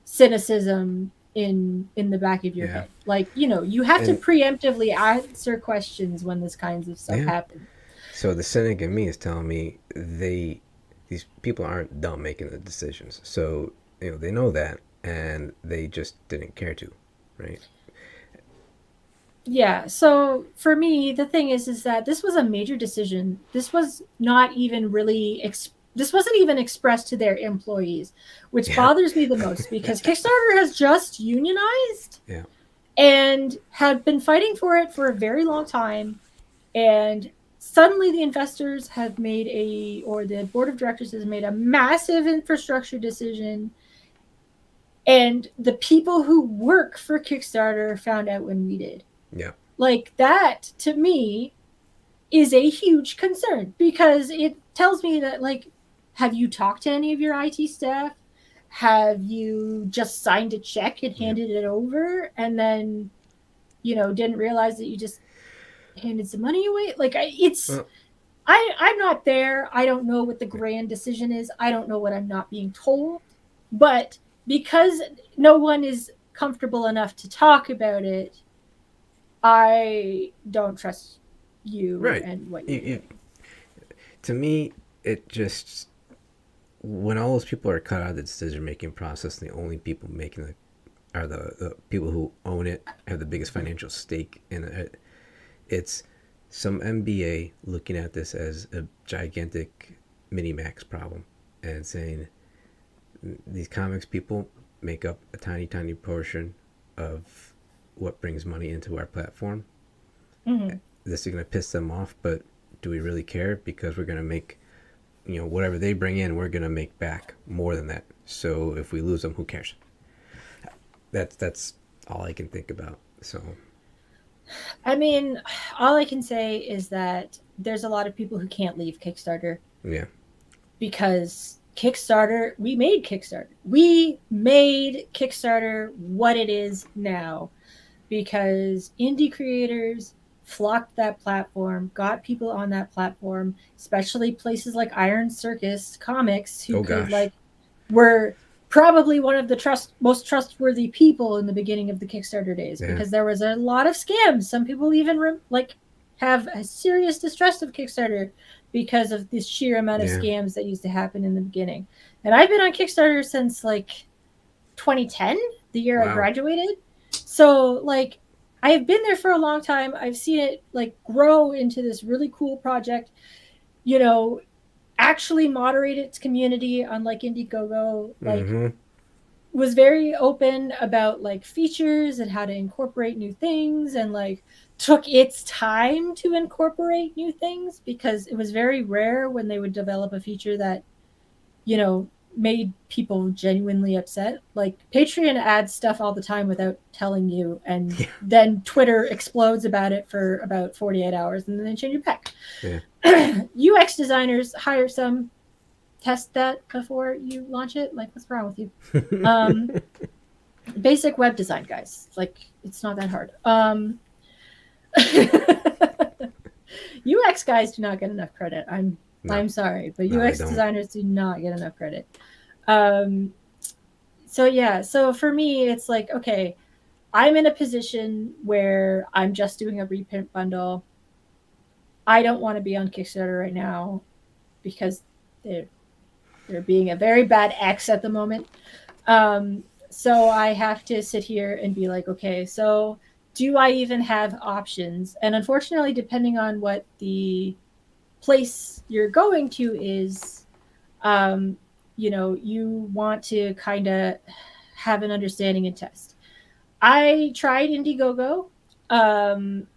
cynicism in the back of your
Yeah.
head? Like, you have to
And
preemptively answer questions when this kinds of stuff
yeah.
happens.
So the cynic in me is telling me these people aren't dumb making the decisions. So they know that, and they just didn't care to, right?
Yeah, so for me, the thing is that this was a major decision. This was not even really this wasn't even expressed to their employees, which
Yeah.
bothers me the most because Kickstarter has just unionized
Yeah.
and had been fighting for it for a very long time, and suddenly the investors have made or the board of directors has made a massive infrastructure decision, and the people who work for Kickstarter found out when we did.
Yeah.
Like, that to me is a huge concern because it tells me that, like, have you talked to any of your IT staff? Have you just signed a check and
Yeah.
handed it over and then, didn't realize that you just handed some money away? Like,
Well,
I'm not there. I don't know what the grand decision is. I don't know what I'm not being told. But because no one is comfortable enough to talk about it, I don't trust you
right.
and what you're
You,
doing.
to me, it just when all those people are cut out of the decision making process, and the only people making the are the people who own it, have the biggest financial stake in it. It's some MBA looking at this as a gigantic mini max problem and saying these comics people make up a tiny, tiny portion of what brings money into our platform.
Mm-hmm.
This is going to piss them off, but do we really care? Because we're going to make, whatever they bring in, we're going to make back more than that. So if we lose them, who cares? That's all I can think about. So
I mean, all I can say is that there's a lot of people who can't leave Kickstarter
yeah,
because Kickstarter, we made Kickstarter. We made Kickstarter what it is now because indie creators flocked that platform, got people on that platform, especially places like Iron Circus Comics, who
oh
could,
gosh,
like, were probably one of the most trustworthy people in the beginning of the Kickstarter days
yeah,
because there was a lot of scams. Some people even have a serious distrust of Kickstarter because of the sheer amount of
yeah,
scams that used to happen in the beginning. And I've been on Kickstarter since like 2010, the year I
wow,
graduated. So, like, I have been there for a long time. I've seen it, like, grow into this really cool project. You know, actually moderate its community, unlike Indiegogo. Like,
mm-hmm,
was very open about, like, features and how to incorporate new things, and, like, took its time to incorporate new things because it was very rare when they would develop a feature that, you know, made people genuinely upset. Like, Patreon adds stuff all the time without telling you, and
yeah,
then Twitter explodes about it for about 48 hours and then they change it back.
yeah,
UX designers, hire some, test that before you launch it. Like, what's wrong with you? Um, Basic web design, guys. Like, it's not that hard. UX guys do not get enough credit.
no,
I'm sorry, but
no, they
UX
don't.
designers do not get enough credit. Um, so yeah, so for me, it's like, okay, I'm in a position where I'm just doing a reprint bundle. I don't want to be on Kickstarter right now because they're they're being a very bad X at the moment. So I have to sit here and be like, okay, so do I even have options? And unfortunately, depending on what the place you're going to is, um, you want to kind of have an understanding and test. I tried Indiegogo. Um,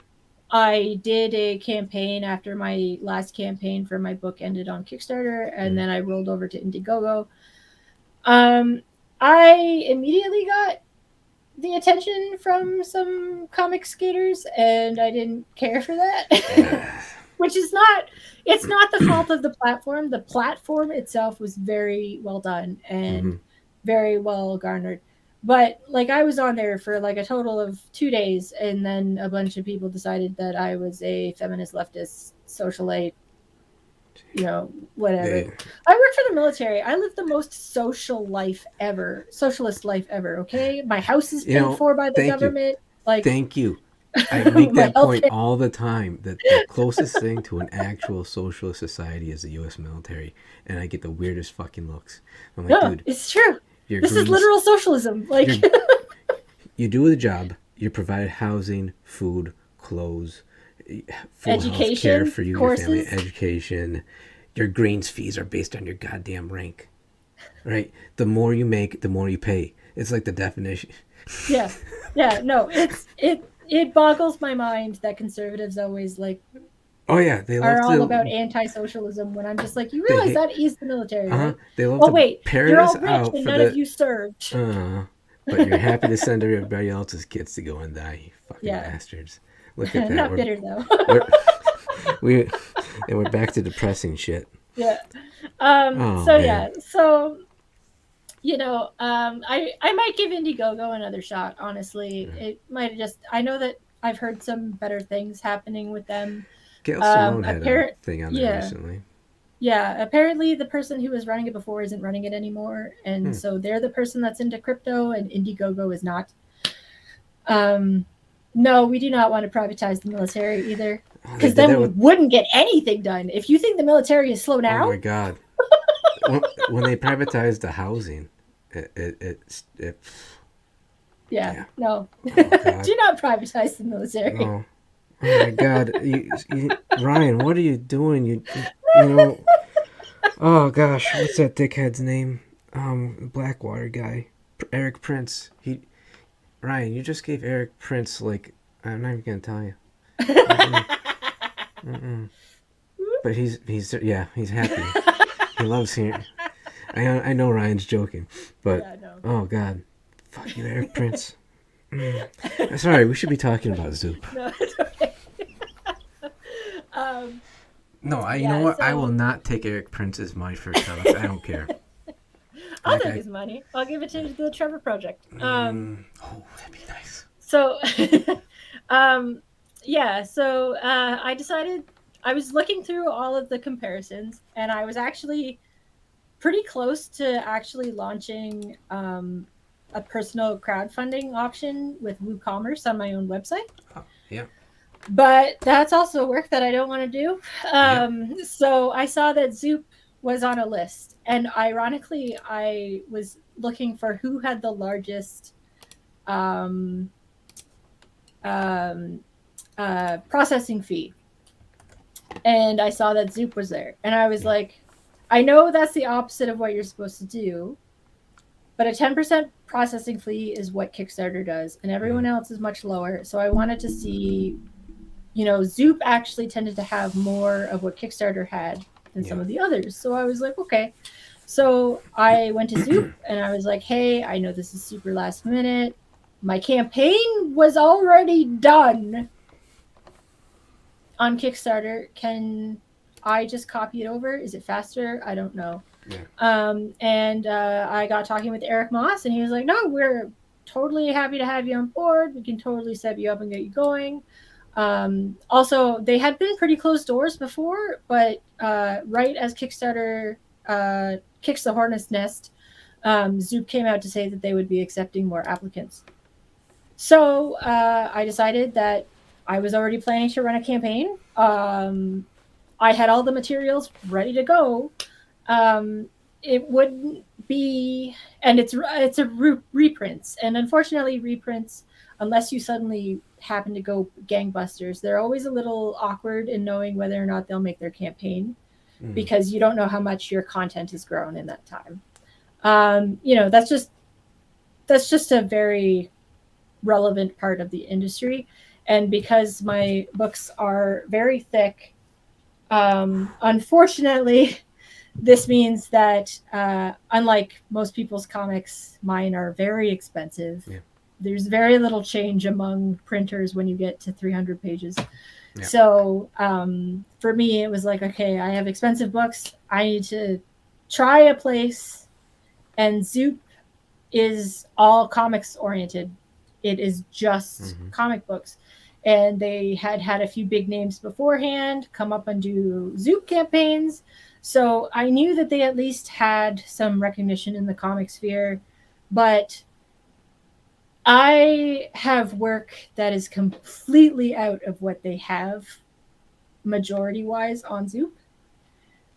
I did a campaign after my last campaign for my book ended on Kickstarter, and then I rolled over to Indiegogo. I immediately got the attention from some comic skaters, and I didn't care for that. Which is it's not the fault of the platform. The platform itself was very well done and very well garnered. But like I was on there for like a total of 2 days, and then a bunch of people decided that I was a feminist leftist socialite, whatever.
Yeah.
I work for the military. I live the most socialist life ever. Okay, my house is paid for by the government. Like,
thank you. I make that point all the time, that the closest thing to an actual socialist society is the U.S. military, and I get the weirdest fucking looks. I'm like, dude,
it's true. This is literal socialism. Like,
you do the job. You provide housing, food, clothes, full
education,
care for you,
courses.
your family, education. Your greens fees are based on your goddamn rank, right? The more you make, the more you pay. It's like the definition.
Yeah. No, it boggles my mind that conservatives always like.
Oh yeah, they
are all about anti-socialism. When I'm just like, you realize that is the military, right?
They love to parrot
you're
us
all rich
out
and
for
none of you served.
But you're happy to send everybody else's kids to go and die, you fucking bastards. Look at that.
Not bitter though.
We're back to depressing shit.
Yeah. So I might give Indiegogo another shot. Honestly, it might have just. I know that I've heard some better things happening with them.
Gail Simone had a thing on there recently.
Yeah, apparently the person who was running it before isn't running it anymore, and so they're the person that's into crypto, and Indiegogo is not. No, we do not want to privatize the military either, because then we wouldn't get anything done. If you think the military is slow down,
oh my god! when they privatized the housing, it
yeah. No, do not privatize the military.
No. Oh my god, Ryan, what are you doing? You oh gosh, what's that dickhead's name? Blackwater guy, Eric Prince. Ryan, you just gave Eric Prince, like, I'm not even gonna tell you. But he's happy. He loves hearing. I know Ryan's joking, but oh god, fuck you, Eric Prince. Sorry, we should be talking about Zoop.
No, it's okay.
You know what? I will not take Eric Prince's money for Starbucks. I don't care.
I'll take his money. I'll give it to the Trevor Project.
That'd be nice.
So, I decided I was looking through all of the comparisons, and I was actually pretty close to actually launching a personal crowdfunding option with WooCommerce on my own website.
Oh, yeah.
But that's also work that I don't want to do. So I saw that Zoop was on a list. And ironically, I was looking for who had the largest processing fee. And I saw that Zoop was there. And I was like, I know that's the opposite of what you're supposed to do. But a 10% processing fee is what Kickstarter does. And everyone else is much lower. So I wanted to see, Zoop actually tended to have more of what Kickstarter had than some of the others. So I was like, okay. So I went to Zoop and I was like, hey, I know this is super last minute. My campaign was already done on Kickstarter. Can I just copy it over? Is it faster? I don't know. Yeah. I got talking with Eric Moss, and he was like, no, we're totally happy to have you on board. We can totally set you up and get you going. Also, they had been pretty closed doors before, but right as Kickstarter kicks the hornet's nest, Zoop came out to say that they would be accepting more applicants. So I decided that I was already planning to run a campaign. I had all the materials ready to go. It wouldn't be, and it's reprints, and unfortunately reprints, unless you suddenly happen to go gangbusters, they're always a little awkward in knowing whether or not they'll make their campaign, because you don't know how much your content has grown in that time. That's just a very relevant part of the industry. And because my books are very thick, unfortunately, this means that unlike most people's comics, mine are very expensive.
Yeah.
There's very little change among printers when you get to 300 pages.
Yeah.
So for me, it was like, okay, I have expensive books. I need to try a place, and Zoop is all comics oriented. It is just comic books. And they had a few big names beforehand come up and do Zoop campaigns. So I knew that they at least had some recognition in the comic sphere. But I have work that is completely out of what they have majority wise on Zoop.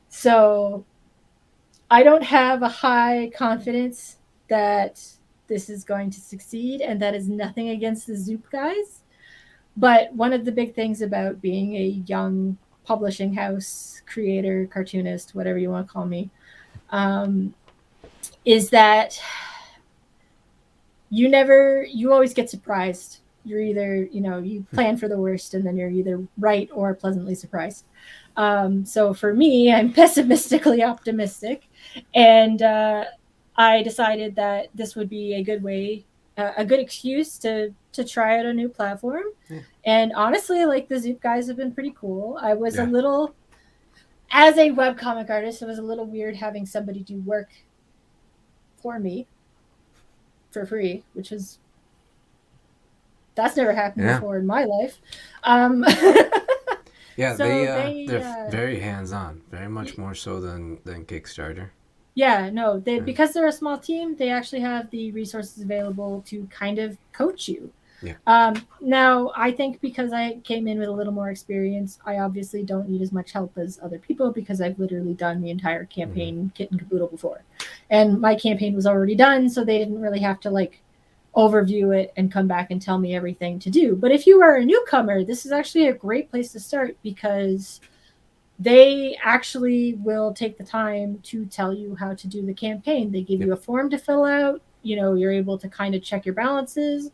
So I don't have a high confidence that this is going to succeed, and that is nothing against the Zoop guys. But one of the big things about being a young publishing house, creator, cartoonist, whatever you want to call me, is that you always get surprised. You're either, you plan for the worst and then you're either right or pleasantly surprised. So for me, I'm pessimistically optimistic. And I decided that this would be a good way, a good excuse to try out a new platform.
Yeah.
And honestly, like, the Zoop guys have been pretty cool. I was a little, as a webcomic artist, it was a little weird having somebody do work for me for free, which is, that's never happened before in my life.
Yeah, so they're very hands-on, very much more so than Kickstarter.
Yeah, no, because they're a small team, they actually have the resources available to kind of coach you.
Yeah.
Now, I think because I came in with a little more experience, I obviously don't need as much help as other people because I've literally done the entire campaign kit and caboodle before. And my campaign was already done, so they didn't really have to, like, overview it and come back and tell me everything to do. But if you are a newcomer, this is actually a great place to start because they actually will take the time to tell you how to do the campaign. They give you a form to fill out. You're able to kind of check your balances.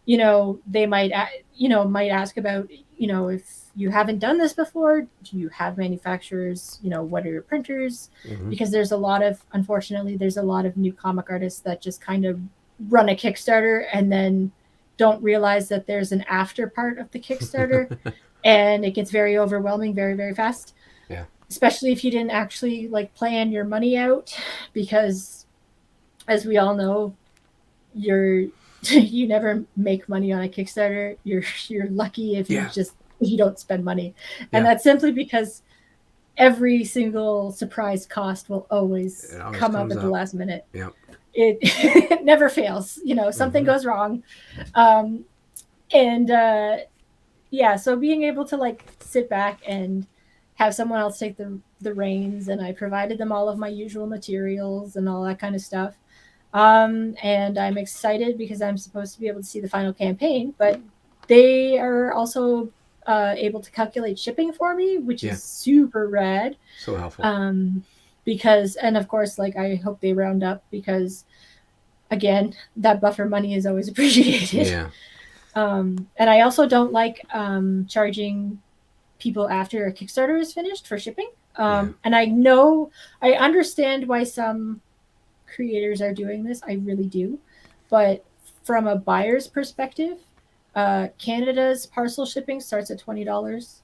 They might ask about, if you haven't done this before, do you have manufacturers? What are your printers? Because unfortunately, there's a lot of new comic artists that just kind of run a Kickstarter and then don't realize that there's an after part of the Kickstarter and it gets very overwhelming very, very fast.
Yeah.
Especially if you didn't actually, like, plan your money out, because as we all know, you never make money on a Kickstarter. You're lucky if you don't spend money. And that's simply because every single surprise cost will always come up at the last minute.
Yep.
It never fails. Something goes wrong. So being able to, like, sit back and have someone else take the reins, and I provided them all of my usual materials and all that kind of stuff. And I'm excited because I'm supposed to be able to see the final campaign, but they are also able to calculate shipping for me, which is super rad.
So helpful.
Because, and of course, like, I hope they round up because, again, that buffer money is always appreciated.
Yeah.
And I also don't like charging people after a Kickstarter is finished for shipping. And I understand why some creators are doing this. I really do. But from a buyer's perspective, Canada's parcel shipping starts at $20.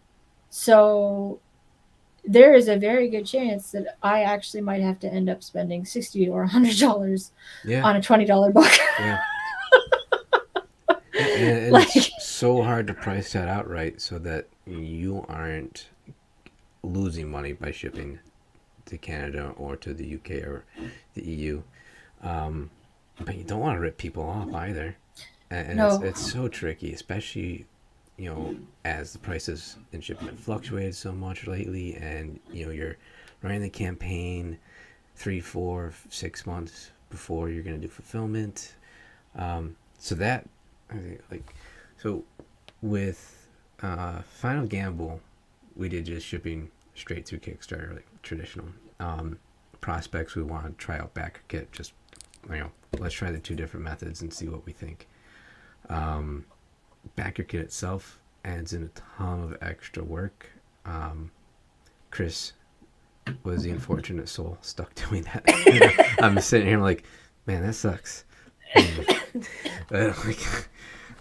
So there is a very good chance that I actually might have to end up spending $60 or $100 on a $20 book.
Yeah. And it's so hard to price that out right so that you aren't losing money by shipping to Canada or to the UK or the EU. But you don't want to rip people off either. And it's so tricky, especially, as the prices in shipment fluctuated so much lately, and, you're running the campaign 3, 4, 6 months before you're going to do fulfillment. So that, so with Final Gamble, we did just shipping straight through Kickstarter, like traditional. Prospects, we want to try out backer kit, just, let's try the 2 different methods and see what we think. backer kit itself adds in a ton of extra work. Chris was the unfortunate soul stuck doing that. I'm sitting here like, man, that sucks.
I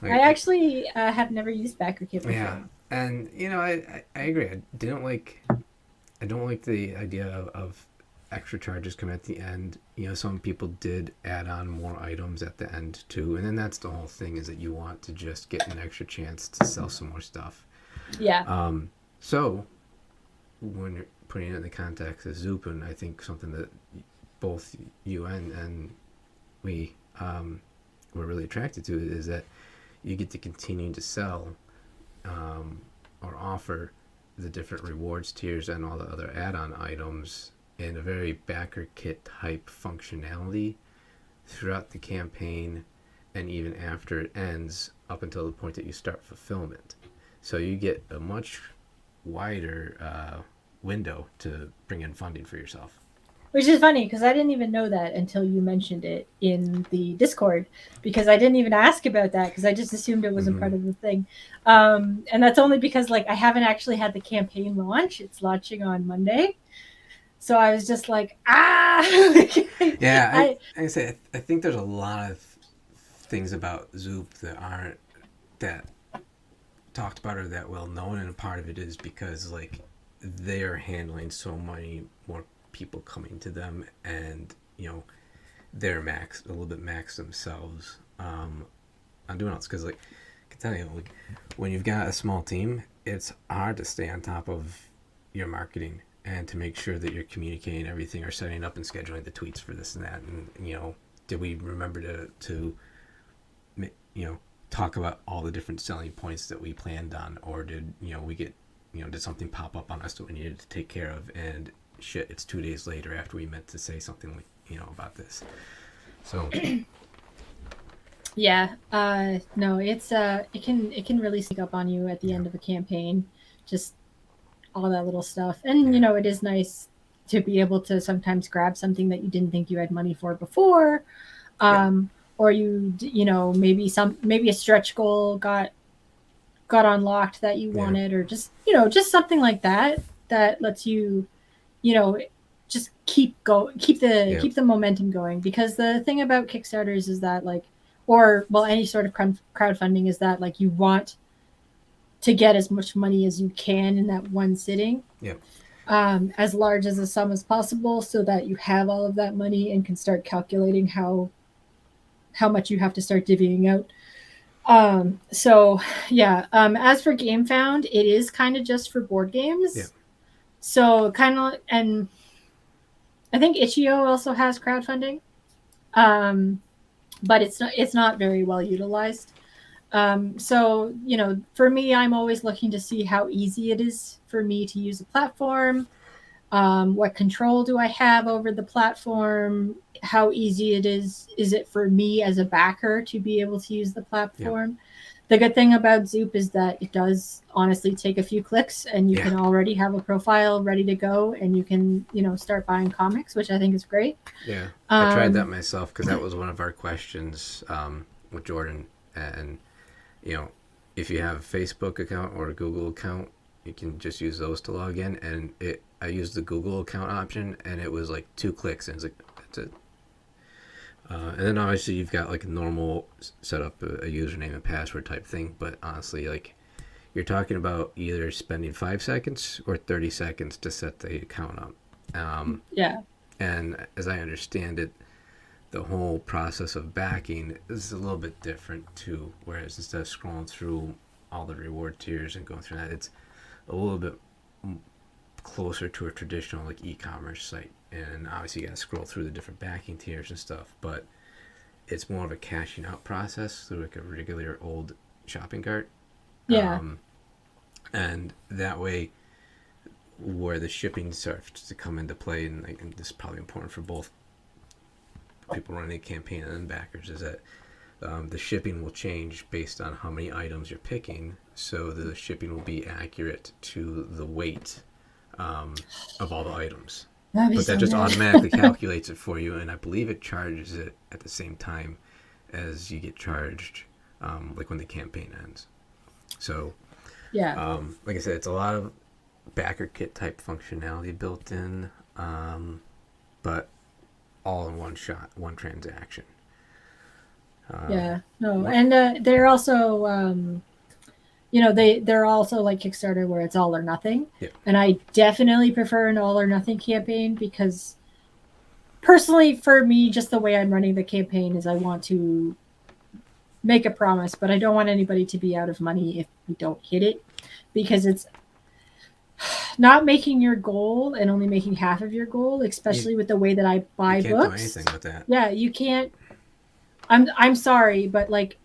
actually have never used backer kit before.
Yeah, and I agree. I don't like the idea of extra charges come at the end. Some people did add on more items at the end too, and then that's the whole thing, is that you want to just get an extra chance to sell some more stuff.
Yeah.
So when you're putting it in the context of Zupin, I think something that both you and we were really attracted to is that you get to continue to sell or offer the different rewards tiers and all the other add-on items in a very backer kit type functionality throughout the campaign and even after it ends, up until the point that you start fulfillment. So you get a much wider window to bring in funding for yourself.
Which is funny, because I didn't even know that until you mentioned it in the Discord, because I didn't even ask about that, because I just assumed it wasn't part of the thing. And that's only because I haven't actually had the campaign launch. It's launching on Monday. So I was just like,
Yeah, I think there's a lot of things about Zoop that aren't that talked about or that well known, and a part of it is because they're handling so many more people coming to them, and they're a little bit max themselves on doing else. Because I can tell you, when you've got a small team, it's hard to stay on top of your marketing and to make sure that you're communicating everything or setting up and scheduling the tweets for this and that, and did we remember to talk about all the different selling points that we planned on, or did we get did something pop up on us that we needed to take care of, and shit, it's 2 days later after we meant to say something about this. So
yeah, no, it's it can really sneak up on you at the end of a campaign, just all that little stuff. And it is nice to be able to sometimes grab something that you didn't think you had money for before, or maybe a stretch goal got unlocked that you wanted, or just something like that lets you just keep the momentum going. Because the thing about Kickstarters is that any sort of crowdfunding is that you want to get as much money as you can in that one sitting, as large as a sum as possible, so that you have all of that money and can start calculating how much you have to start divvying out. As for GameFound, it is kind of just for board games. So and I think Itch.io also has crowdfunding, but it's not very well utilized. So for me, I'm always looking to see how easy it is for me to use a platform. What control do I have over the platform? How easy is it for me as a backer to be able to use the platform? The good thing about Zoop is that it does honestly take a few clicks, and you can already have a profile ready to go, and you can start buying comics, which I think is great.
I tried that myself, because that was one of our questions with Jordan. And if you have a Facebook account or a Google account, you can just use those to log in. And I used the Google account option, and it was 2 clicks, and it's that's it. And then obviously you've got a normal setup, a username and password type thing. But honestly, you're talking about either spending 5 seconds or 30 seconds to set the account up. And as I understand it, the whole process of backing is a little bit different too. Whereas instead of scrolling through all the reward tiers and going through that, it's a little bit closer to a traditional e-commerce site. And obviously you got to scroll through the different backing tiers and stuff, but it's more of a cashing out process through a regular old shopping cart. And that way, where the shipping starts to come into play, and this is probably important for both people running a campaign and backers, is that the shipping will change based on how many items you're picking, so the shipping will be accurate to the weight of all the items. But that just automatically calculates it for you, and I believe it charges it at the same time as you get charged, when the campaign ends. So,
Yeah.
like I said, it's a lot of backer kit type functionality built in, but all in one shot, one transaction.
Yeah. No.
What?
And they're also they're also like Kickstarter where it's all or nothing.
Yeah.
And I definitely prefer an all or nothing campaign because personally for me just the way I'm running the campaign is I want to make a promise, but I don't want anybody to be out of money if we don't hit it because it's not making your goal and only making half of your goal,
You,
especially with the way that I
you
buy
can't do
books.
anything with that.
Yeah, you can't. I'm sorry, but like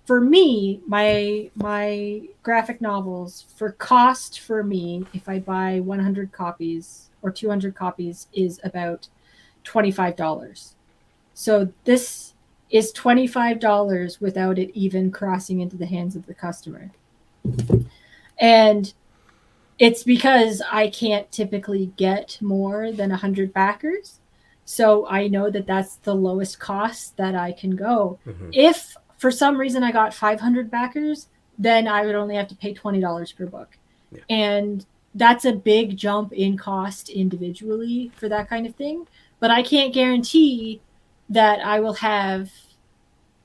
for me, my graphic novels for cost for me, if I buy 100 copies or 200 copies, is about $25. So this is $25 without it even crossing into the hands of the customer. And it's because I can't typically get more than 100 backers. So I know that that's the lowest cost that I can go.
Mm-hmm.
If for some reason I got 500 backers, then I would only have to pay $20 per book.
Yeah.
And that's a big jump in cost individually for that kind of thing. But I can't guarantee that I will have,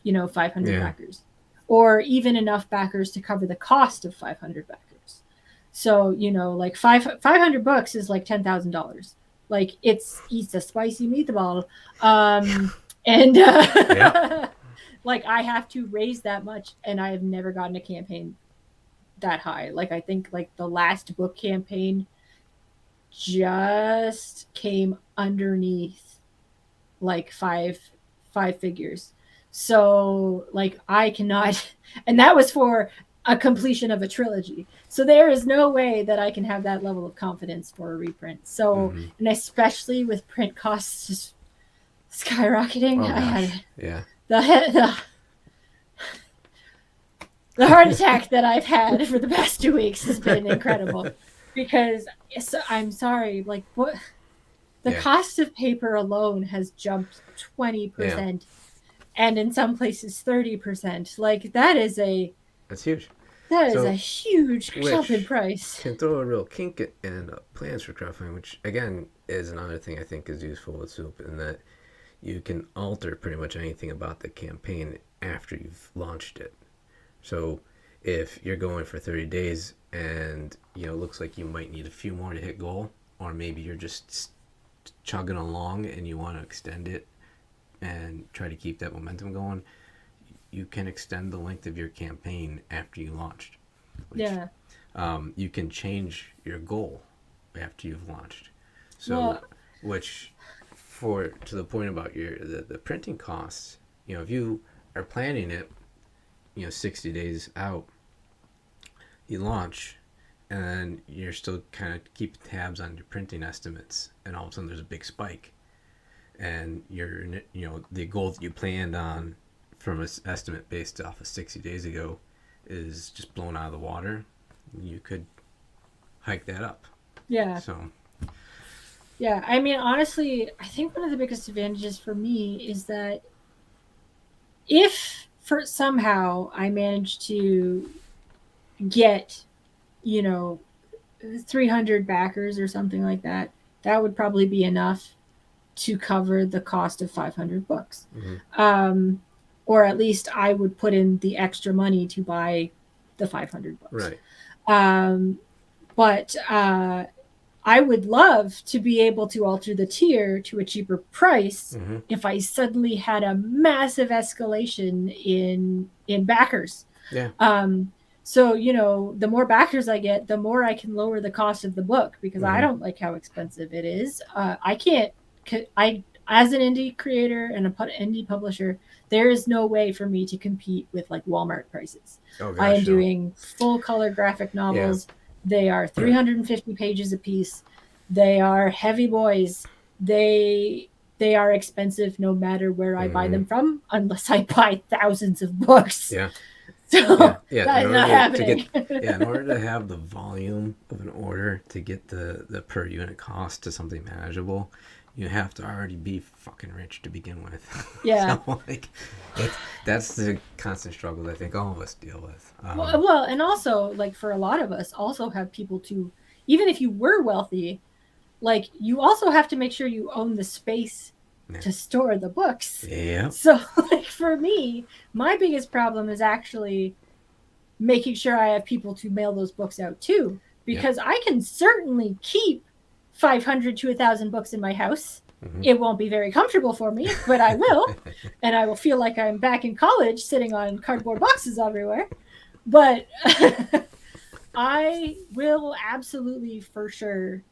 500 backers or even enough backers to cover the cost of 500 backers. So, like 500 bucks is like $10,000. Like it's a spicy meatball. And like I have to raise that much and I have never gotten a campaign that high. Like I think like the last book campaign just came underneath like five figures. So like I cannot, and that was for a completion of a trilogy. So there is no way that I can have that level of confidence for a reprint. So, and especially with print costs just skyrocketing, I had the heart attack that I've had for the past 2 weeks has been incredible because I'm sorry, like what the cost of paper alone has jumped 20%. And in some places 30%. Like that's
huge.
That is a huge jump in price.
Can throw a real kink in plans for crowdfunding, which again is another thing I think is useful with Soup in that you can alter pretty much anything about the campaign after you've launched it. So if you're going for 30 days and it looks like you might need a few more to hit goal, or maybe you're just chugging along and you want to extend it and try to keep that momentum going, you can extend the length of your campaign after you launched. You can change your goal after you've launched. So, to the point about the printing costs, if you are planning it, 60 days out, you launch, and then you're still kind of keeping tabs on your printing estimates, and all of a sudden there's a big spike. And the goal that you planned on from an estimate based off of 60 days ago is just blown out of the water. You could hike that up.
Yeah.
So.
Yeah, I mean, honestly, I think one of the biggest advantages for me is that if for somehow I manage to get, 300 backers or something like that, that would probably be enough to cover the cost of 500 books.
Mm-hmm.
Or at least I would put in the extra money to buy the 500 books.
Right.
But I would love to be able to alter the tier to a cheaper price if I suddenly had a massive escalation in backers.
Yeah.
So, the more backers I get, the more I can lower the cost of the book because I don't like how expensive it is. As an indie creator and an indie publisher, there is no way for me to compete with like Walmart prices.
Oh, gosh,
I am doing full color graphic novels.
Yeah.
They are 350 pages a piece. They are heavy boys. They are expensive no matter where I buy them from, unless I buy thousands of books.
Yeah.
So that is not happening.
In order to have the volume of an order to get the per unit cost to something manageable, you have to already be fucking rich to begin with.
Yeah.
So like, that's the constant struggle that I think all of us deal with.
Well, and also like for a lot of us, also have people to, even if you were wealthy, like you also have to make sure you own the space
Yeah.
to store the books.
Yeah.
So like for me, my biggest problem is actually making sure I have people to mail those books out to, because I can certainly keep 500 to 1,000 books in my house. Mm-hmm. It won't be very comfortable for me, but I will. And I will feel like I'm back in college sitting on cardboard boxes everywhere. But I will absolutely, for sure,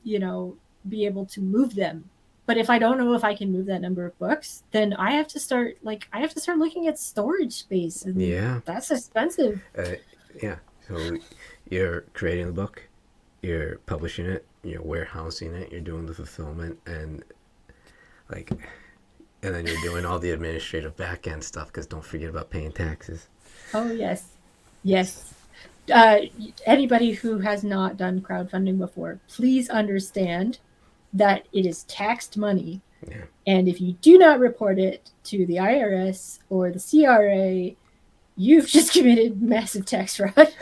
be able to move them. But if I don't know if I can move that number of books, then I have to start looking at storage space, and that's expensive.
Yeah. So you're creating the book, you're publishing it, you're warehousing it, you're doing the fulfillment, and then you're doing all the administrative back end stuff, because don't forget about paying taxes.
Oh yes. Anybody who has not done crowdfunding before, please understand that it is taxed money.
Yeah.
And if you do not report it to the IRS or the CRA, you've just committed massive tax fraud.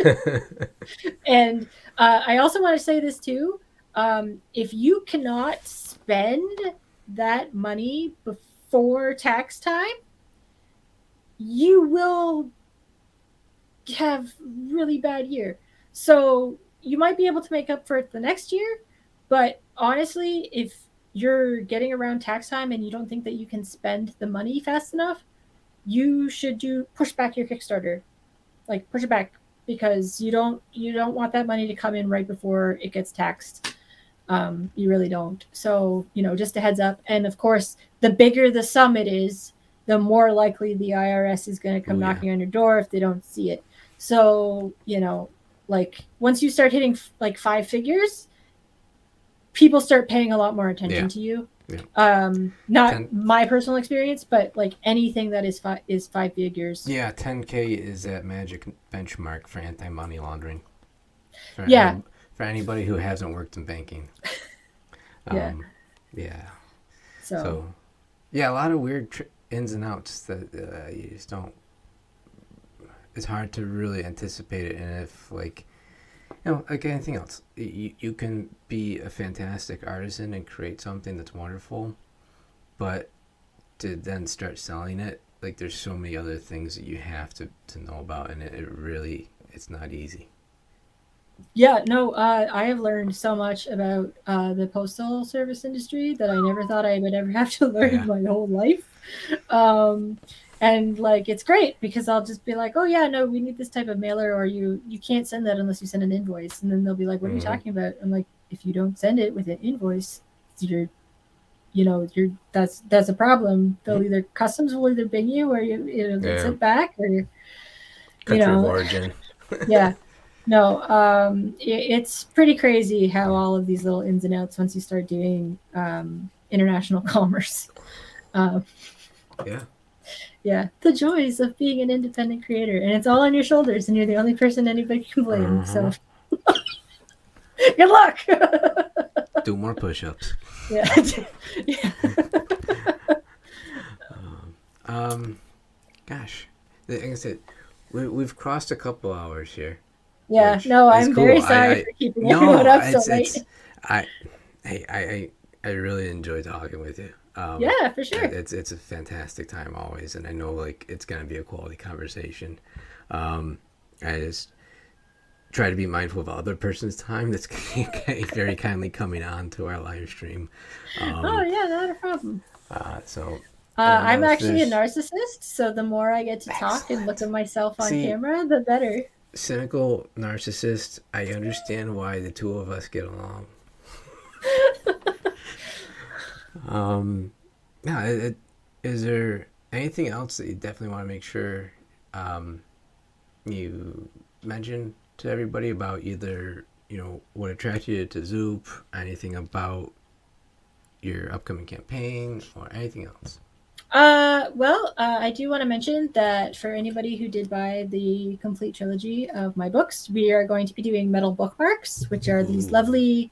And I also want to say this too. If you cannot spend that money before tax time, you will have really bad year. So you might be able to make up for it the next year, but honestly, if you're getting around tax time and you don't think that you can spend the money fast enough, you should push back your Kickstarter. Like push it back, because you don't want that money to come in right before it gets taxed. You really don't. So, just a heads up. And of course, the bigger the sum it is, the more likely the IRS is going to come knocking on your door if they don't see it. So, once you start hitting like 5 figures, people start paying a lot more attention to you.
Yeah.
Not my personal experience, but like anything that is 5 figures.
Yeah, 10K is that magic benchmark for anti-money laundering. For anybody who hasn't worked in banking. Yeah. So a lot of weird ins and outs that you just don't. It's hard to really anticipate it, and if like anything else, you can be a fantastic artisan and create something that's wonderful, but to then start selling it, like there's so many other things that you have to know about, and it's not easy.
Yeah, no, I have learned so much about the postal service industry that I never thought I would ever have to learn in my whole life. And like it's great, because I'll just be like, oh yeah, no, we need this type of mailer, or you can't send that unless you send an invoice. And then they'll be like, what are you talking about? I'm like, if you don't send it with an invoice, that's a problem. They'll either customs will either bing you, or it'll get sent back, or
country of origin.
Yeah. No, it's pretty crazy how all of these little ins and outs, once you start doing international commerce. Yeah, the joys of being an independent creator, and it's all on your shoulders, and you're the only person anybody can blame. So, good luck.
Do more push-ups.
Yeah.
Gosh, like I said, we've crossed a couple hours here.
Yeah, no, I'm cool. Very sorry for keeping everyone up so late.
I really enjoy talking with you.
Yeah, for sure.
It's a fantastic time always, and I know like it's gonna be a quality conversation. I just try to be mindful of other person's time that's very kindly coming on to our live stream.
Oh yeah, not a problem.
I'm
actually a narcissist, so the more I get to talk and look at myself on camera, the better.
Cynical narcissist, I understand why the two of us get along. Is there anything else that you definitely want to make sure you mention to everybody about either, what attracted you to Zoop, anything about your upcoming campaign, or anything else?
I do want to mention that for anybody who did buy the complete trilogy of my books, we are going to be doing metal bookmarks, which are these lovely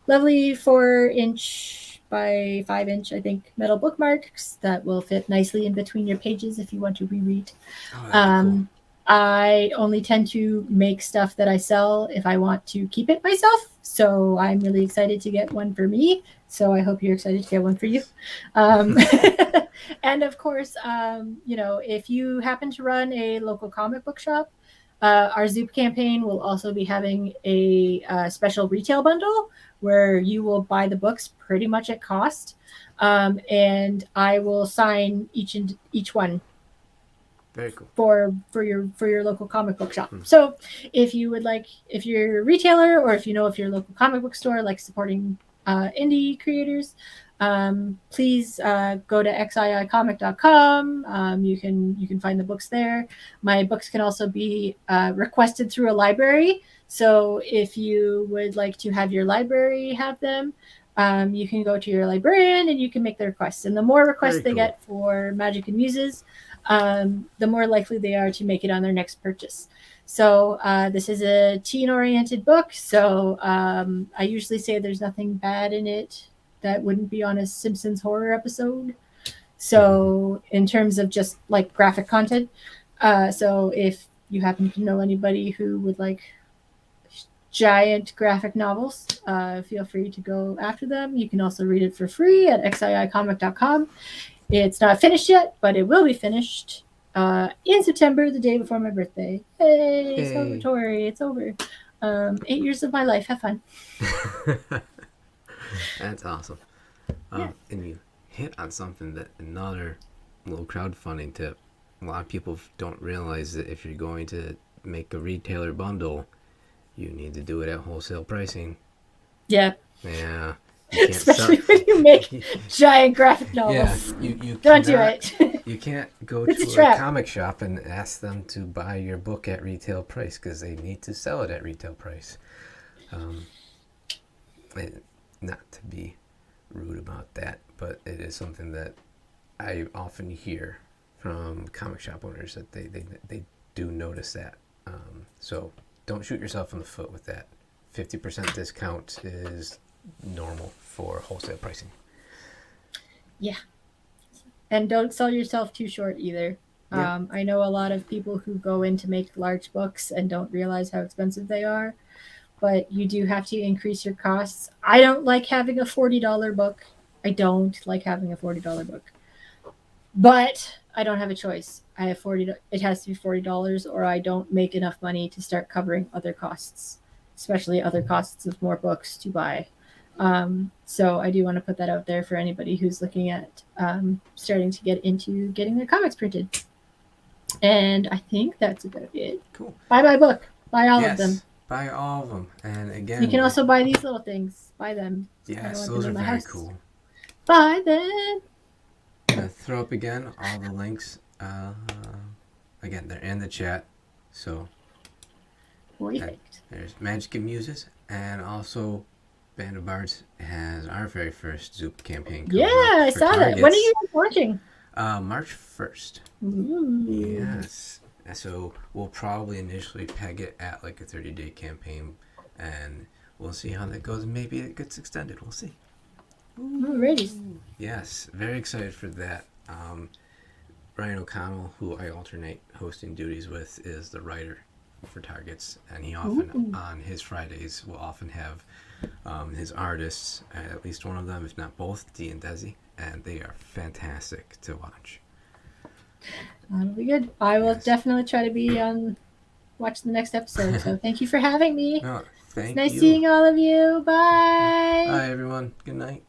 4-inch by 5-inch, I think, metal bookmarks that will fit nicely in between your pages if you want to reread.
Oh, that'd be cool.
I only tend to make stuff that I sell if I want to keep it myself. So I'm really excited to get one for me. So I hope you're excited to get one for you. And of course, if you happen to run a local comic book shop, our Zoop campaign will also be having a special retail bundle where you will buy the books pretty much at cost. And I will sign each one.
Very cool.
For your local comic book shop. So if you're a retailer, or if your local comic book store likes supporting indie creators, please go to xiicomic.com. You can find the books there. My books can also be requested through a library. So if you would like to have your library have them, you can go to your librarian and you can make the request. And the more requests they get for Magic and Muses, the more likely they are to make it on their next purchase. So this is a teen-oriented book, so I usually say there's nothing bad in it that wouldn't be on a Simpsons horror episode. So in terms of just like graphic content, so if you happen to know anybody who would like giant graphic novels, feel free to go after them. You can also read it for free at xiicomic.com. It's not finished yet, but it will be finished in September, the day before my birthday. Hey. Celebratory. It's over. 8 years of my life. Have fun.
That's awesome. And you hit on something, that another little crowdfunding tip. A lot of people don't realize that if you're going to make a retailer bundle, you need to do it at wholesale pricing.
Yeah.
Yeah.
Especially when you make giant graphic novels.
Yeah, you
don't do it.
You can't go to a comic shop and ask them to buy your book at retail price, because they need to sell it at retail price. Not to be rude about that, but it is something that I often hear from comic shop owners, that they do notice that. So don't shoot yourself in the foot with that. 50% discount is normal for wholesale pricing.
Yeah. And don't sell yourself too short either. Yeah. I know a lot of people who go in to make large books and don't realize how expensive they are, but you do have to increase your costs. I don't like having a $40 book. I don't like having a $40 book, but I don't have a choice. I have it has to be $40, or I don't make enough money to start covering other costs, especially other costs of more books to buy. So I do want to put that out there for anybody who's looking at starting to get into getting their comics printed. And I think that's about it.
Cool.
Buy my book. Buy all of them.
Buy all of them. And again,
you can also buy these little things. Buy them.
Yes, those are very cool.
Buy them.
Throw up again all the links. Again, they're in the chat. So there's Magic and Muses, and also Band of Bards has our very first Zoop campaign.
Yeah, I saw that. When are you launching?
March 1st.
Ooh.
Yes. So we'll probably initially peg it at like a 30-day campaign, and we'll see how that goes. Maybe it gets extended. We'll see.
Alrighty.
Yes, very excited for that. Ryan O'Connell, who I alternate hosting duties with, is the writer for Targets, and he often on his Fridays will often have his artists, at least one of them, if not both, Dee and Desi, and they are fantastic to watch.
That'll be good. I will definitely try to be watch the next episode. So thank you for having me.
No,
it's nice seeing all of you. Bye.
Bye, everyone. Good night.